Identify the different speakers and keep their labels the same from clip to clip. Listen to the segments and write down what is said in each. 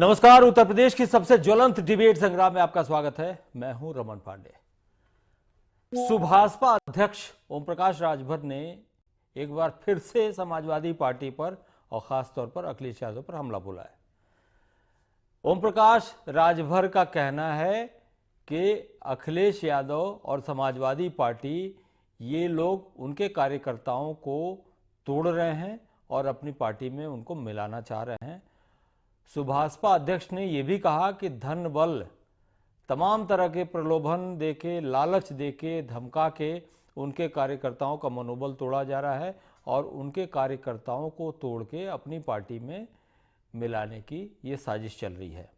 Speaker 1: नमस्कार। उत्तर प्रदेश की सबसे ज्वलंत डिबेट संग्राम में आपका स्वागत है। मैं हूं रमन पांडे। सुभाषपा अध्यक्ष ओम प्रकाश राजभर ने एक बार फिर से समाजवादी पार्टी पर और खासतौर पर अखिलेश यादव पर हमला बोला है। ओम प्रकाश राजभर का कहना है कि अखिलेश यादव और समाजवादी पार्टी ये लोग उनके कार्यकर्ताओं को तोड़ रहे हैं और अपनी पार्टी में उनको मिलाना चाह रहे हैं। सुभाषपा अध्यक्ष ने यह भी कहा कि धन बल तमाम तरह के प्रलोभन देके, लालच देके, धमका के उनके कार्यकर्ताओं का मनोबल तोड़ा जा रहा है और उनके कार्यकर्ताओं को तोड़ के अपनी पार्टी में मिलाने की ये साजिश चल रही है।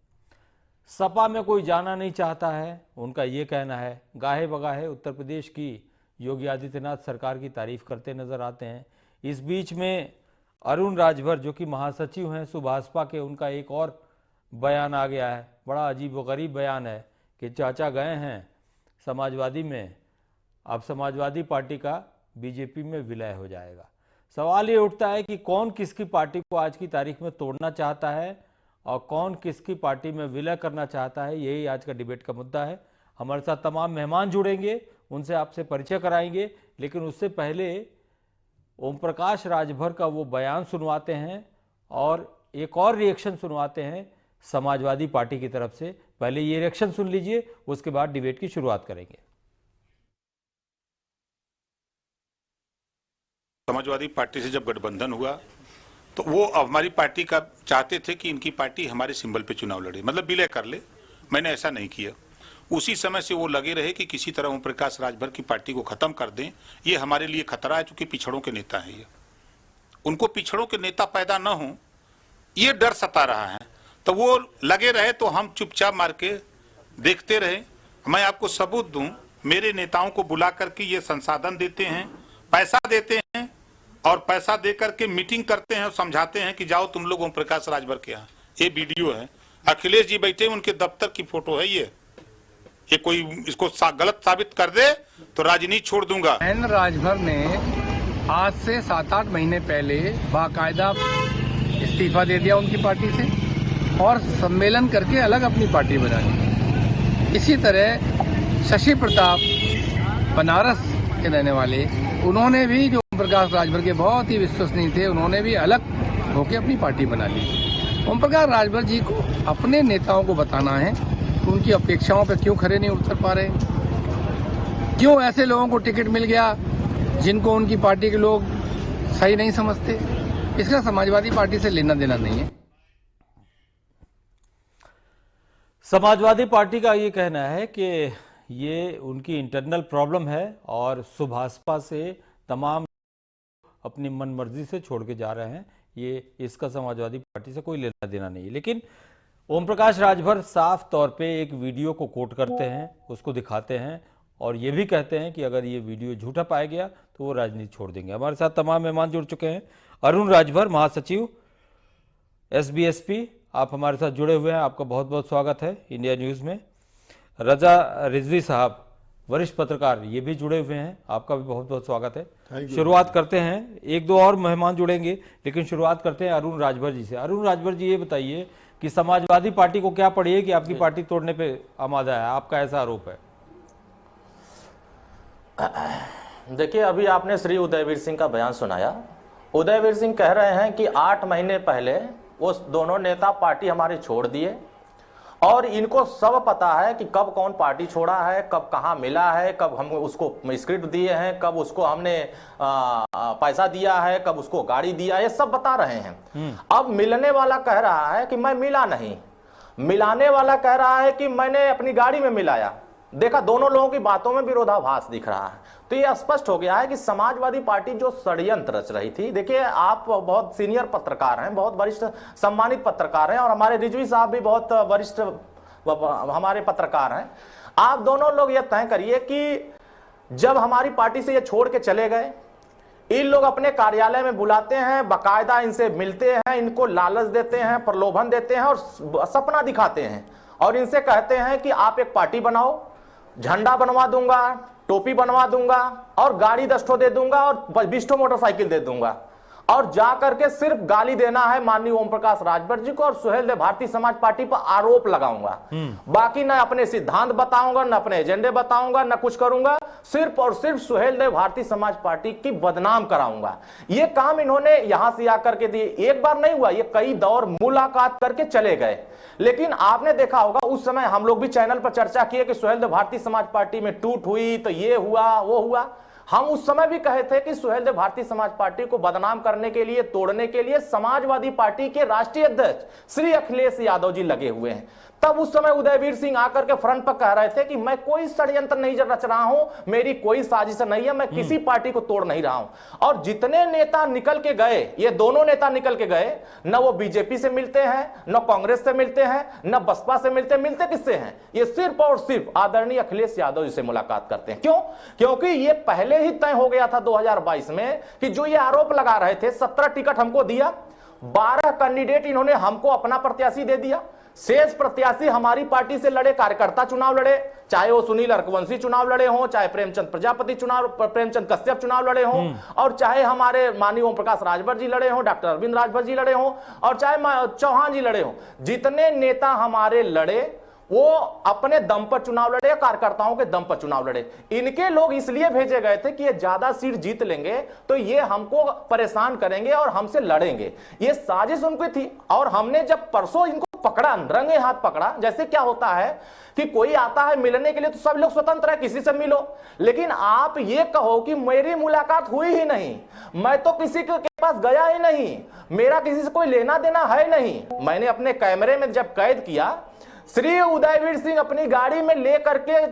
Speaker 1: सपा में कोई जाना नहीं चाहता है, उनका ये कहना है। गाहे बगाहे उत्तर प्रदेश की योगी आदित्यनाथ सरकार की तारीफ करते नजर आते हैं। इस बीच में अरुण राजभर जो कि महासचिव हैं सुभाषपा के, उनका एक और बयान आ गया है। बड़ा अजीब व गरीब बयान है कि चाचा गए हैं समाजवादी में, अब समाजवादी पार्टी का बीजेपी में विलय हो जाएगा। सवाल ये उठता है कि कौन किसकी पार्टी को आज की तारीख में तोड़ना चाहता है और कौन किसकी पार्टी में विलय करना चाहता है। यही आज का डिबेट का मुद्दा है। हमारे साथ तमाम मेहमान जुड़ेंगे, उनसे आपसे परिचय कराएंगे, लेकिन उससे पहले ओम प्रकाश राजभर का वो बयान सुनवाते हैं और एक और रिएक्शन सुनवाते हैं समाजवादी पार्टी की तरफ से। पहले ये रिएक्शन सुन लीजिए, उसके बाद डिबेट की शुरुआत करेंगे।
Speaker 2: समाजवादी पार्टी से जब गठबंधन हुआ तो वो हमारी पार्टी का चाहते थे कि इनकी पार्टी हमारे सिंबल पे चुनाव लड़े, मतलब विलय कर ले। मैंने ऐसा नहीं किया। उसी समय से वो लगे रहे कि किसी तरह ओम प्रकाश राजभर की पार्टी को खत्म कर दें। ये हमारे लिए खतरा है, क्योंकि पिछड़ों के नेता हैं ये। उनको पिछड़ों के नेता पैदा न हो, ये डर सता रहा है। तो वो लगे रहे तो हम चुपचाप मार के देखते रहे। मैं आपको सबूत दूं, मेरे नेताओं को बुला करके ये संसाधन देते हैं, पैसा देते हैं और पैसा दे करके मीटिंग करते हैं और समझाते हैं कि जाओ तुम लोग ओम प्रकाश राजभर के यहाँ। ये वीडियो है, अखिलेश जी बैठे, उनके दफ्तर की फोटो है ये कोई इसको गलत साबित कर दे तो राजनीति छोड़ दूंगा।
Speaker 3: एन राजभर ने आज से 7-8 महीने पहले बाकायदा इस्तीफा दे दिया उनकी पार्टी से और सम्मेलन करके अलग अपनी पार्टी बना ली। इसी तरह शशि प्रताप बनारस के रहने वाले, उन्होंने भी जो ओम प्रकाश राजभर के बहुत ही विश्वसनीय थे, उन्होंने भी अलग होकर अपनी पार्टी बना ली। ओम प्रकाश राजभर जी को अपने नेताओं को बताना है उनकी अपेक्षाओं पर क्यों खरे नहीं उतर पा रहे, क्यों ऐसे लोगों को टिकट मिल गया जिनको उनकी पार्टी के लोग सही नहीं समझते। इसका समाजवादी पार्टी से लेना देना नहीं है।
Speaker 1: समाजवादी पार्टी का ये कहना है कि ये उनकी इंटरनल प्रॉब्लम है और सुभाषपा से तमाम अपनी मनमर्जी से छोड़ के जा रहे हैं। ये इसका समाजवादी पार्टी से कोई लेना देना नहीं है। लेकिन ओम प्रकाश राजभर साफ तौर पे एक वीडियो को कोट करते हैं, उसको दिखाते हैं और ये भी कहते हैं कि अगर ये वीडियो झूठा पाया गया तो वो राजनीति छोड़ देंगे। हमारे साथ तमाम मेहमान जुड़ चुके हैं। अरुण राजभर, महासचिव एसबीएसपी, आप हमारे साथ जुड़े हुए हैं, आपका बहुत बहुत स्वागत है इंडिया न्यूज़ में। रजा रिजवी साहब, वरिष्ठ पत्रकार, ये भी जुड़े हुए हैं, आपका भी बहुत बहुत स्वागत है। शुरुआत करते हैं, एक दो और मेहमान जुड़ेंगे, लेकिन शुरुआत करते हैं अरुण राजभर जी से। अरुण राजभर जी, ये बताइए कि समाजवादी पार्टी को क्या पड़ी है कि आपकी पार्टी तोड़ने पे आमादा है? आपका ऐसा आरोप है।
Speaker 4: देखिए, अभी आपने श्री उदयवीर सिंह का बयान सुनाया। उदयवीर सिंह कह रहे हैं कि 8 महीने पहले वो दोनों नेता पार्टी हमारी छोड़ दिए और इनको सब पता है कि कब कौन पार्टी छोड़ा है, कब कहां मिला है, कब हम उसको स्क्रिप्ट दिए हैं, कब उसको हमने पैसा दिया है, कब उसको गाड़ी दिया, ये सब बता रहे हैं। अब मिलने वाला कह रहा है कि मैं मिला नहीं, मिलाने वाला कह रहा है कि मैंने अपनी गाड़ी में मिलाया। देखा, दोनों लोगों की बातों में विरोधाभास दिख रहा है। तो ये स्पष्ट हो गया है कि समाजवादी पार्टी जो षड्यंत्र रच रही थी। देखिए, आप बहुत सीनियर पत्रकार हैं, बहुत वरिष्ठ सम्मानित पत्रकार हैं और हमारे रिजवी साहब भी बहुत वरिष्ठ हमारे पत्रकार हैं। आप दोनों लोग ये तय करिए कि जब हमारी पार्टी से ये छोड़ के चले गए, इन लोग अपने कार्यालय में बुलाते हैं, बाकायदा इनसे मिलते हैं, इनको लालच देते हैं, प्रलोभन देते हैं और सपना दिखाते हैं और इनसे कहते हैं कि आप एक पार्टी बनाओ, झंडा बनवा दूंगा, टोपी बनवा दूंगा और गाड़ी 10 ठो दे दूंगा और 20 ठो मोटरसाइकिल दे दूंगा। और जाकर के सिर्फ गाली देना है माननीय ओम प्रकाश राजभर जी को और सुहेल देव भारतीय समाज पार्टी पर आरोप लगाऊंगा। बाकी ना अपने सिद्धांत बताऊंगा, ना अपने एजेंडे बताऊंगा, ना कुछ करूंगा, सिर्फ और सिर्फ सुहेल देव भारतीय समाज पार्टी की बदनाम कराऊंगा। ये काम इन्होंने यहां से आकर के दिए, एक बार नहीं हुआ, ये कई दौर मुलाकात करके चले गए। लेकिन आपने देखा होगा उस समय हम लोग भी चैनल पर चर्चा किए कि सुहेल देव भारतीय समाज पार्टी में टूट हुई तो ये हुआ वो हुआ। हम उस समय भी कहे थे कि सुहेल देव भारतीय समाज पार्टी को बदनाम करने के लिए, तोड़ने के लिए समाजवादी पार्टी के राष्ट्रीय अध्यक्ष श्री अखिलेश यादव जी लगे हुए हैं। तब उस समय उदयवीर सिंह आकर के फ्रंट पर कह रहे थे कि मैं कोई षड्यंत्र नहीं रच रहा हूं, मेरी कोई साजिश नहीं है, मैं किसी पार्टी को तोड़ नहीं रहा हूं। और जितने नेता निकल के गए, ये दोनों नेता निकल के गए, न वो बीजेपी से मिलते हैं, न कांग्रेस से मिलते हैं, न बसपा से मिलते किससे हैं? ये सिर्फ और सिर्फ आदरणीय अखिलेश यादव जी से मुलाकात करते हैं। क्यों? क्योंकि ये पहले ही तय हो गया था 2022 में कि जो ये आरोप लगा रहे थे 17 टिकट हमको दिया, 12 कैंडिडेट इन्होंने हमको अपना प्रत्याशी दे दिया, शेष प्रत्याशी हमारी पार्टी से लड़े, कार्यकर्ता चुनाव लड़े, चाहे वो सुनील अर्कवंशी चुनाव लड़े हों, चाहे प्रेमचंद प्रजापति प्रेमचंद कश्यप चुनाव लड़े हों, और चाहे हमारे माननीय ओम प्रकाश राजभर जी लड़े हों, डॉक्टर अरविंद राजभर जी लड़े हों, और चाहे चौहान जी लड़े हों। जितने नेता हमारे लड़े वो अपने दम पर चुनाव लड़े, कार्यकर्ताओं के दम पर चुनाव लड़े। इनके लोग इसलिए भेजे गए थे कि ये ज्यादा सीट जीत लेंगे तो ये हमको परेशान करेंगे और हमसे लड़ेंगे। ये साजिश उनकी थी। और हमने जब परसों इनको पकड़ा, रंगे हाथ पकड़ा, जैसे क्या होता है कि कोई आता है मिलने के लिए तो सब लोग स्वतंत्र है, किसी से मिलो, लेकिन आप ये कहो कि मेरी मुलाकात हुई ही नहीं, मैं तो किसी के पास गया ही नहीं, मेरा किसी से कोई लेना देना है नहीं। मैंने अपने कैमरे में जब कैद किया, श्री उदयवीर सिंह अपनी गाड़ी में लेकर के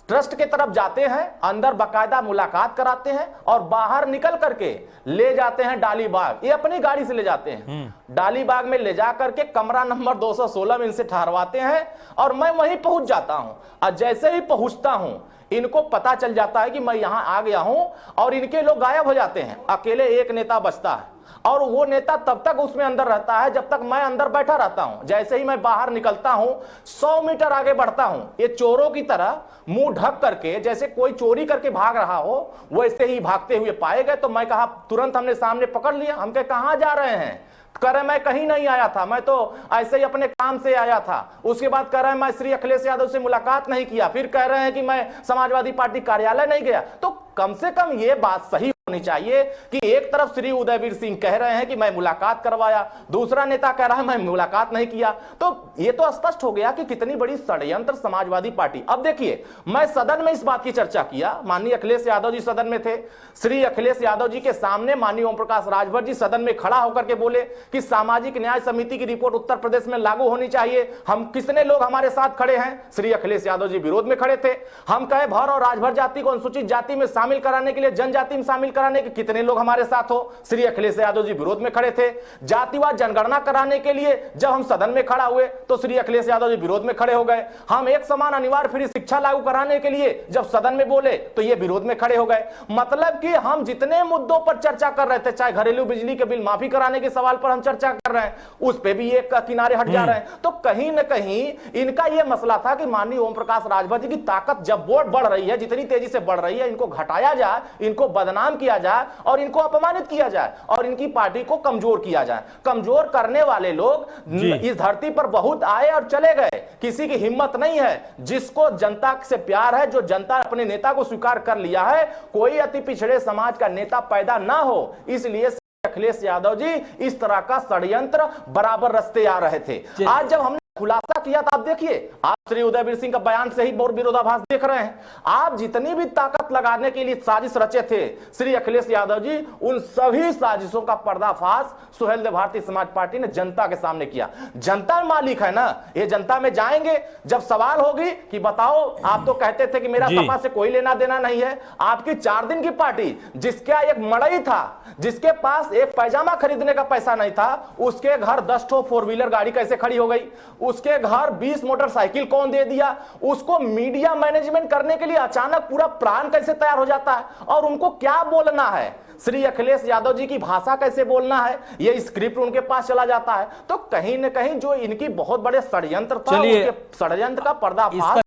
Speaker 4: ट्रस्ट के तरफ जाते हैं, अंदर बाकायदा मुलाकात कराते हैं और बाहर निकल करके ले जाते हैं डाली बाग। ये अपनी गाड़ी से ले जाते हैं, डाली बाग में ले जा करके कमरा नंबर 216 में इनसे ठहरवाते हैं और मैं वहीं पहुंच जाता हूं। और जैसे ही पहुंचता हूं इनको पता चल जाता है कि मैं यहां आ गया हूं और इनके लोग गायब हो जाते हैं। अकेले एक नेता बचता है और वो नेता तब तक उसमें अंदर रहता है जब तक मैं अंदर बैठा रहता हूं। जैसे ही मैं बाहर निकलता हूं, 100 मीटर आगे बढ़ता हूं, ये चोरों की तरह मुंह ढक करके जैसे कोई चोरी करके भाग रहा हो वैसे ही भागते हुए पाए गए। तो मैं कहा, तुरंत हमने सामने पकड़ लिया। हम कहे कहां जा रहे हैं? कह रहे मैं कहीं नहीं आया था, मैं तो ऐसे ही अपने काम से आया था। उसके बाद कह रहे हैं मैं श्री अखिलेश यादव से मुलाकात नहीं किया, फिर कह रहे हैं कि मैं समाजवादी पार्टी कार्यालय नहीं गया। तो कम से कम ये बात सही होनी चाहिए कि एक तरफ श्री उदयवीर सिंह कह रहे हैं कि मैं मुलाकात करवाया, दूसरा नेता कह रहा है मैं मुलाकात नहीं किया। तो ये तो स्पष्ट हो गया कि कितनी बड़ी षड्यंत्र समाजवादी पार्टी। अब देखिए, मैं सदन में इस बात की चर्चा किया, माननीय अखिलेश यादव जी सदन में थे। श्री अखिलेश यादव जी के सामने माननीय ओम प्रकाश राजभर जी सदन में खड़ा होकर के बोले कि सामाजिक न्याय समिति की रिपोर्ट उत्तर प्रदेश में लागू होनी चाहिए। हम कितने लोग हमारे साथ खड़े हैं? श्री अखिलेश यादव जी विरोध में खड़े थे। हम कहे भर और राजभर जाति को अनुसूचित जाति में शामिल कराने के लिए, जनजाति में शामिल कराने के कितने लोग हमारे साथ हो? श्री अखिलेश यादव जी विरोध में खड़े थे। जातिवाद जनगणना कराने के लिए जब हम सदन में खड़ा हुए तो श्री अखिलेश यादव जी विरोध में खड़े हो गए। हम एक समान अनिवार्य फ्री शिक्षा लागू कराने के लिए जब सदन में बोले तो ये विरोध में खड़े हो गए। मतलब कि हम जितने मुद्दों पर चर्चा कर रहे थे, चाहे घरेलू बिजली के बिल माफी कराने के सवाल पर हम चर्चा कर रहे हैं, उस पे भी ये किनारे हट जा रहे हैं। तो कहीं ना कहीं इनका यह मसला था कि माननीय ओम प्रकाश राजभर जी की ताकत जब वोट बढ़ रही है, जितनी तेजी से बढ़ रही है, इनको घटाया जाए, इनको बदनाम किया जाए और इनको अपमानित किया जाए और इनकी पार्टी को कमजोर किया जाए। कमजोर करने वाले लोग इस धरती पर बहुत आए और चले गए, किसी की हिम्मत नहीं है। जिसको जनता से प्यार है, जो जनता अपने नेता को स्वीकार कर लिया है, कोई अति पिछड़े समाज का नेता पैदा ना हो, इसलिए अखिलेश यादव जी इस तरह का षड्यंत्र बराबर रस्ते आ रहे थे। आज जब हमने खुलासा किया था, आप देखिए, आप श्री उदयवीर सिंह का बयान से ही बहुत विरोधाभास देख रहे हैं। आप जितनी भी ताकत लगाने के लिए साजिश रचे थे श्री अखिलेश यादव जी, उन सभी साजिशों का पर्दाफाश सुहेल देव भारतीय समाज पार्टी ने जनता के सामने किया। जनता मालिक है ना, ये जनता में जाएंगे जब सवाल होगी कि बताओ, आप तो कहते थे कि मेरा सपा से कोई लेना देना नहीं है। आपकी 4 दिन की पार्टी, जिसका एक मड़ई था, जिसके पास एक पैजामा खरीदने का पैसा नहीं था, उसके घर 10 ठो 4 व्हीलर गाड़ी कैसे खड़ी हो गई? उसके घर 20 मोटरसाइकिल कौन दे दिया? उसको मीडिया मैनेजमेंट करने के लिए अचानक पूरा प्लान कैसे तैयार हो जाता है? और उनको क्या बोलना है, श्री अखिलेश यादव जी की भाषा कैसे बोलना है, ये स्क्रिप्ट उनके पास चला जाता है। तो कहीं न कहीं जो इनकी बहुत बड़े षड्यंत्र था, उसके षड्यंत्र का पर्दाफाश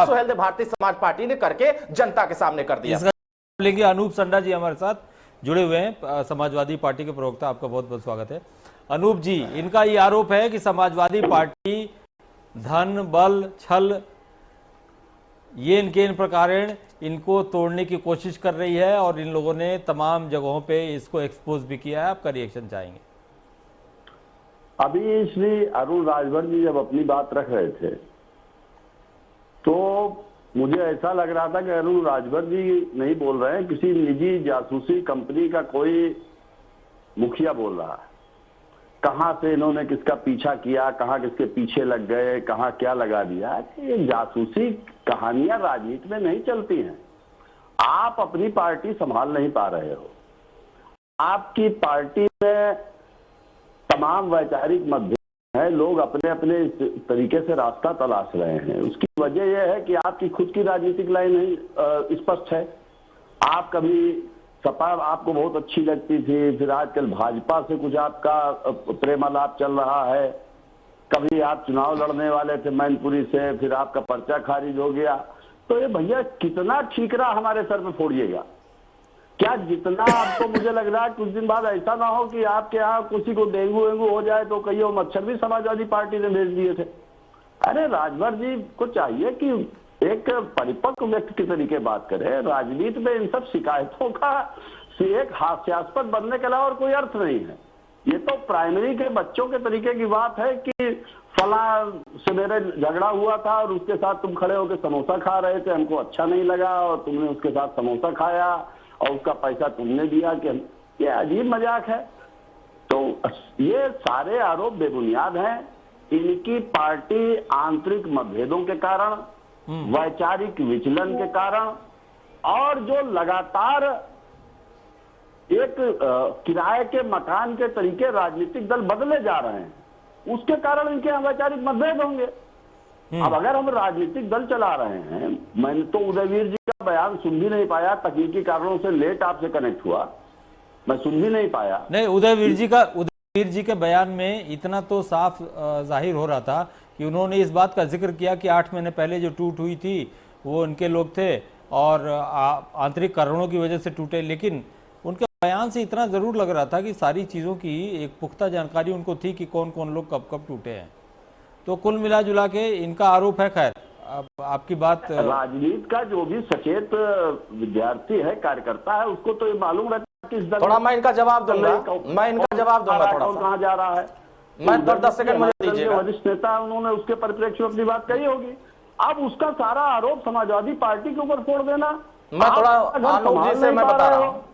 Speaker 4: सुहेल देव भारतीय समाज पार्टी ने करके जनता के सामने कर दिया।
Speaker 1: लेंगे अनूप संडा जी हमारे साथ। जुड़े हुए हैं, समाजवादी पार्टी के प्रवक्ता, आपका बहुत बहुत स्वागत है। अनूप जी, इनका ये आरोप है कि समाजवादी पार्टी धन, बल, छल, ये इनके इन प्रकारेण इनको तोड़ने की कोशिश कर रही है और इन लोगों ने तमाम जगहों पे इसको एक्सपोज भी किया है। आपका रिएक्शन चाहेंगे?
Speaker 5: अभी श्री अरुण राजभर जी जब अपनी बात रख रहे थे तो मुझे ऐसा लग रहा था कि अरुण राजभर जी नहीं बोल रहे हैं, किसी निजी जासूसी कंपनी का कोई मुखिया बोल रहा है। कहां से इन्होंने किसका पीछा किया, कहां किसके पीछे लग गए, कहां क्या लगा दिया। ये जासूसी कहानियां राजनीति में नहीं चलती हैं। आप अपनी पार्टी संभाल नहीं पा रहे हो, आपकी पार्टी में तमाम वैचारिक मतभेद है, लोग अपने अपने तरीके से रास्ता तलाश रहे हैं। उसकी वजह यह है कि आपकी खुद की राजनीतिक लाइन नहीं स्पष्ट है। आप कभी सपा आपको बहुत अच्छी लगती थी, फिर आजकल भाजपा से कुछ आपका प्रेमालाप चल रहा है। कभी आप चुनाव लड़ने वाले थे मैनपुरी से, फिर आपका पर्चा खारिज हो गया। तो ये भैया कितना ठीकरा हमारे सर पे फोड़िएगा? क्या जितना आपको मुझे लग रहा है कुछ दिन बाद ऐसा ना हो कि आपके यहाँ किसी को डेंगू वेंगू हो जाए तो कहिए मच्छर भी समाजवादी पार्टी ने भेज दिए थे। अरे राजभर जी को चाहिए कि एक परिपक्व व्यक्ति के तरीके बात करे। राजनीति में इन सब शिकायतों का एक हास्यास्पद बनने के अलावा और कोई अर्थ नहीं है। ये तो प्राइमरी के बच्चों के तरीके की बात है कि फला से मेरे झगड़ा हुआ था और उसके साथ तुम खड़े होकर समोसा खा रहे थे, हमको अच्छा नहीं लगा और तुमने उसके साथ समोसा खाया और उसका पैसा तुमने दिया। कि ये अजीब मजाक है। तो ये सारे आरोप बेबुनियाद हैं। इनकी पार्टी आंतरिक मतभेदों के कारण, वैचारिक विचलन के कारण और जो लगातार एक किराए के मकान के तरीके राजनीतिक दल बदले जा रहे हैं, उसके कारण इनके यहाँ वैचारिक मतभेद होंगे। अब अगर हम राजनीतिक दल चला रहे हैं, मैंने तो उदयवीर जी का बयान सुन भी नहीं पाया, तकनीकी कारणों से लेट आपसे कनेक्ट हुआ, मैं सुन भी नहीं पाया।
Speaker 1: नहीं, उदयवीर जी के बयान में इतना तो साफ जाहिर हो रहा था कि उन्होंने इस बात का जिक्र किया कि 8 महीने पहले जो टूट हुई थी वो उनके लोग थे और आंतरिक कारणों की वजह से टूटे। लेकिन उनके बयान से इतना जरूर लग रहा था कि सारी चीजों की एक पुख्ता जानकारी उनको थी कि कौन कौन लोग कब कब टूटे हैं। तो कुल मिला जुला के इनका आरोप है। खैर, आपकी बात,
Speaker 5: राजनीति का जो भी सचेत विद्यार्थी है, कार्यकर्ता है, उसको तो ये मालूम रहता है कि
Speaker 4: थोड़ा मैं इनका जवाब दूंगा, थोड़ा
Speaker 5: कहाँ जा रहा है।
Speaker 4: मैं 10 सेकंड मुझे दीजिएगा।
Speaker 5: वरिष्ठ नेता उन्होंने उसके परिप्रेक्ष्य में अपनी बात कही होगी। अब उसका सारा आरोप समाजवादी पार्टी के ऊपर फोड़ देना,
Speaker 4: मैं थोड़ा अनूप जी से मैं बता रहा हूँ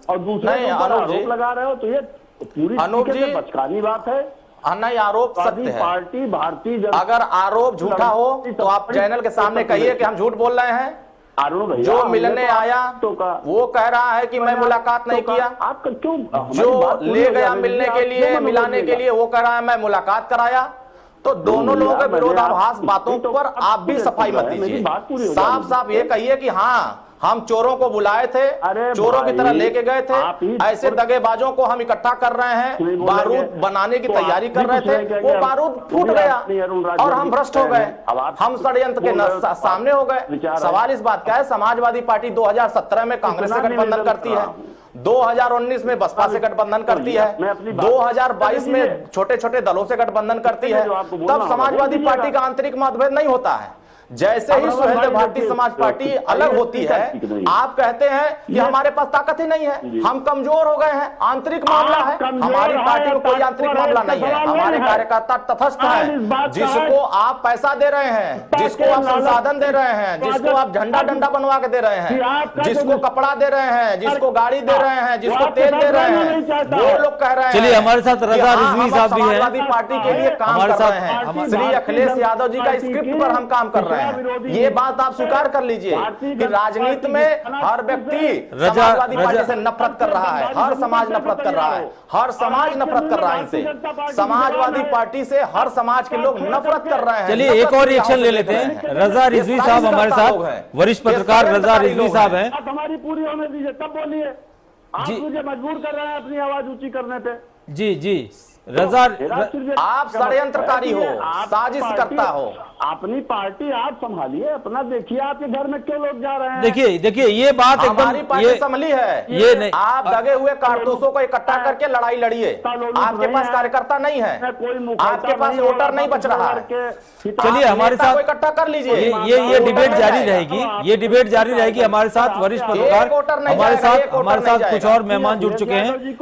Speaker 5: और दूसरे आरोप लगा रहे हो, तो ये पूरी
Speaker 4: अनूप जी
Speaker 5: बचकानी बात है।
Speaker 4: नहीं, आरोप सत्य है।
Speaker 5: पार्टी भारतीय जनता,
Speaker 4: अगर आरोप झूठा हो तो आप चैनल के सामने कहिए कि हम झूठ बोल रहे हैं। जो मिलने आया तो वो कह रहा है कि मैं मुलाकात नहीं किया।
Speaker 5: आपका क्यों?
Speaker 4: जो ले गया मिलने के लिए, मिलाने के लिए, वो कह रहा है मैं मुलाकात कराया। तो दोनों लोगों के विरोधाभास बातों पर आप भी सफाई मत दीजिए। साफ साफ ये कहिए कि हाँ, हम चोरों को बुलाए थे, चोरों की तरह लेके गए थे, ऐसे दगेबाजों को हम इक्कठा कर रहे हैं, बारूद बनाने की तैयारी कर रहे थे, वो बारूद फूट गया और हम भ्रष्ट हो गए, हम षड्यंत्र के सामने हो गए। सवाल इस बात का है, समाजवादी पार्टी 2017 में कांग्रेस से गठबंधन करती है, 2019 में बसपा से गठबंधन करती है, 2022 में छोटे छोटे दलों से गठबंधन करती है। तब समाजवादी पार्टी का आंतरिक मतभेद नहीं होता है। जैसे ही सुहेलदेव भारतीय समाज पार्टी अलग होती है, आप कहते हैं कि हमारे पास ताकत ही नहीं है, हम कमजोर हो गए हैं, आंतरिक मामला है। हमारी पार्टी में कोई आंतरिक मामला नहीं है, हमारे कार्यकर्ता तटस्थ हैं। जिसको आप पैसा दे रहे हैं, जिसको आप संसाधन दे रहे हैं, जिसको आप झंडा डंडा बनवा के दे रहे हैं, जिसको कपड़ा दे रहे हैं, जिसको गाड़ी दे रहे हैं, जिसको तेल दे रहे हैं, वो लोग कह रहे हैं।
Speaker 1: चलिए, हमारे साथ रजा रिजवी साहब भी हैं,
Speaker 4: समाजवादी पार्टी के लिए काम कर रहे हैं। श्री अखिलेश यादव जी का स्क्रिप्ट पर हम काम कर रहे हैं। ये बात आप स्वीकार कर लीजिए कि राजनीति में हर व्यक्ति समाजवादी पार्टी से नफरत कर रहा है, हर समाज नफरत कर रहा है, हर समाज नफरत कर रहा है इनसे। समाजवादी पार्टी से हर समाज के लोग नफरत कर रहे हैं।
Speaker 1: चलिए, एक और रिएक्शन ले लेते हैं। रजा रिजवी साहब हमारे साथ, वरिष्ठ पत्रकार रजा रिजवी साहब हैं।
Speaker 5: हमारी पूरी होने दीजिए, तब बोलिए। आप मुझे मजबूर कर रहे हैं अपनी आवाज ऊंची करने पे।
Speaker 1: जी जी, रजा
Speaker 4: आप षड्यंत्रकारी हो, साजिश करता हो।
Speaker 5: अपनी पार्टी आप संभालिए, अपना देखिए आपके घर में क्यों लोग जा रहे हैं।
Speaker 1: देखिए ये बात
Speaker 4: हमारी
Speaker 1: एकदम
Speaker 4: पार्टी संभली है।
Speaker 1: ये नहीं,
Speaker 4: आप दगे हुए कारतूसों को इकट्ठा करके लड़ाई लड़िए। आपके पास कार्यकर्ता नहीं है, आपके पास वोटर नहीं बच रहा है।
Speaker 1: चलिए हमारे साथ
Speaker 4: इकट्ठा कर लीजिए।
Speaker 1: ये डिबेट जारी रहेगी, ये डिबेट जारी रहेगी। हमारे साथ वरिष्ठ पत्रकार हमारे साथ कुछ और मेहमान जुड़ चुके हैं,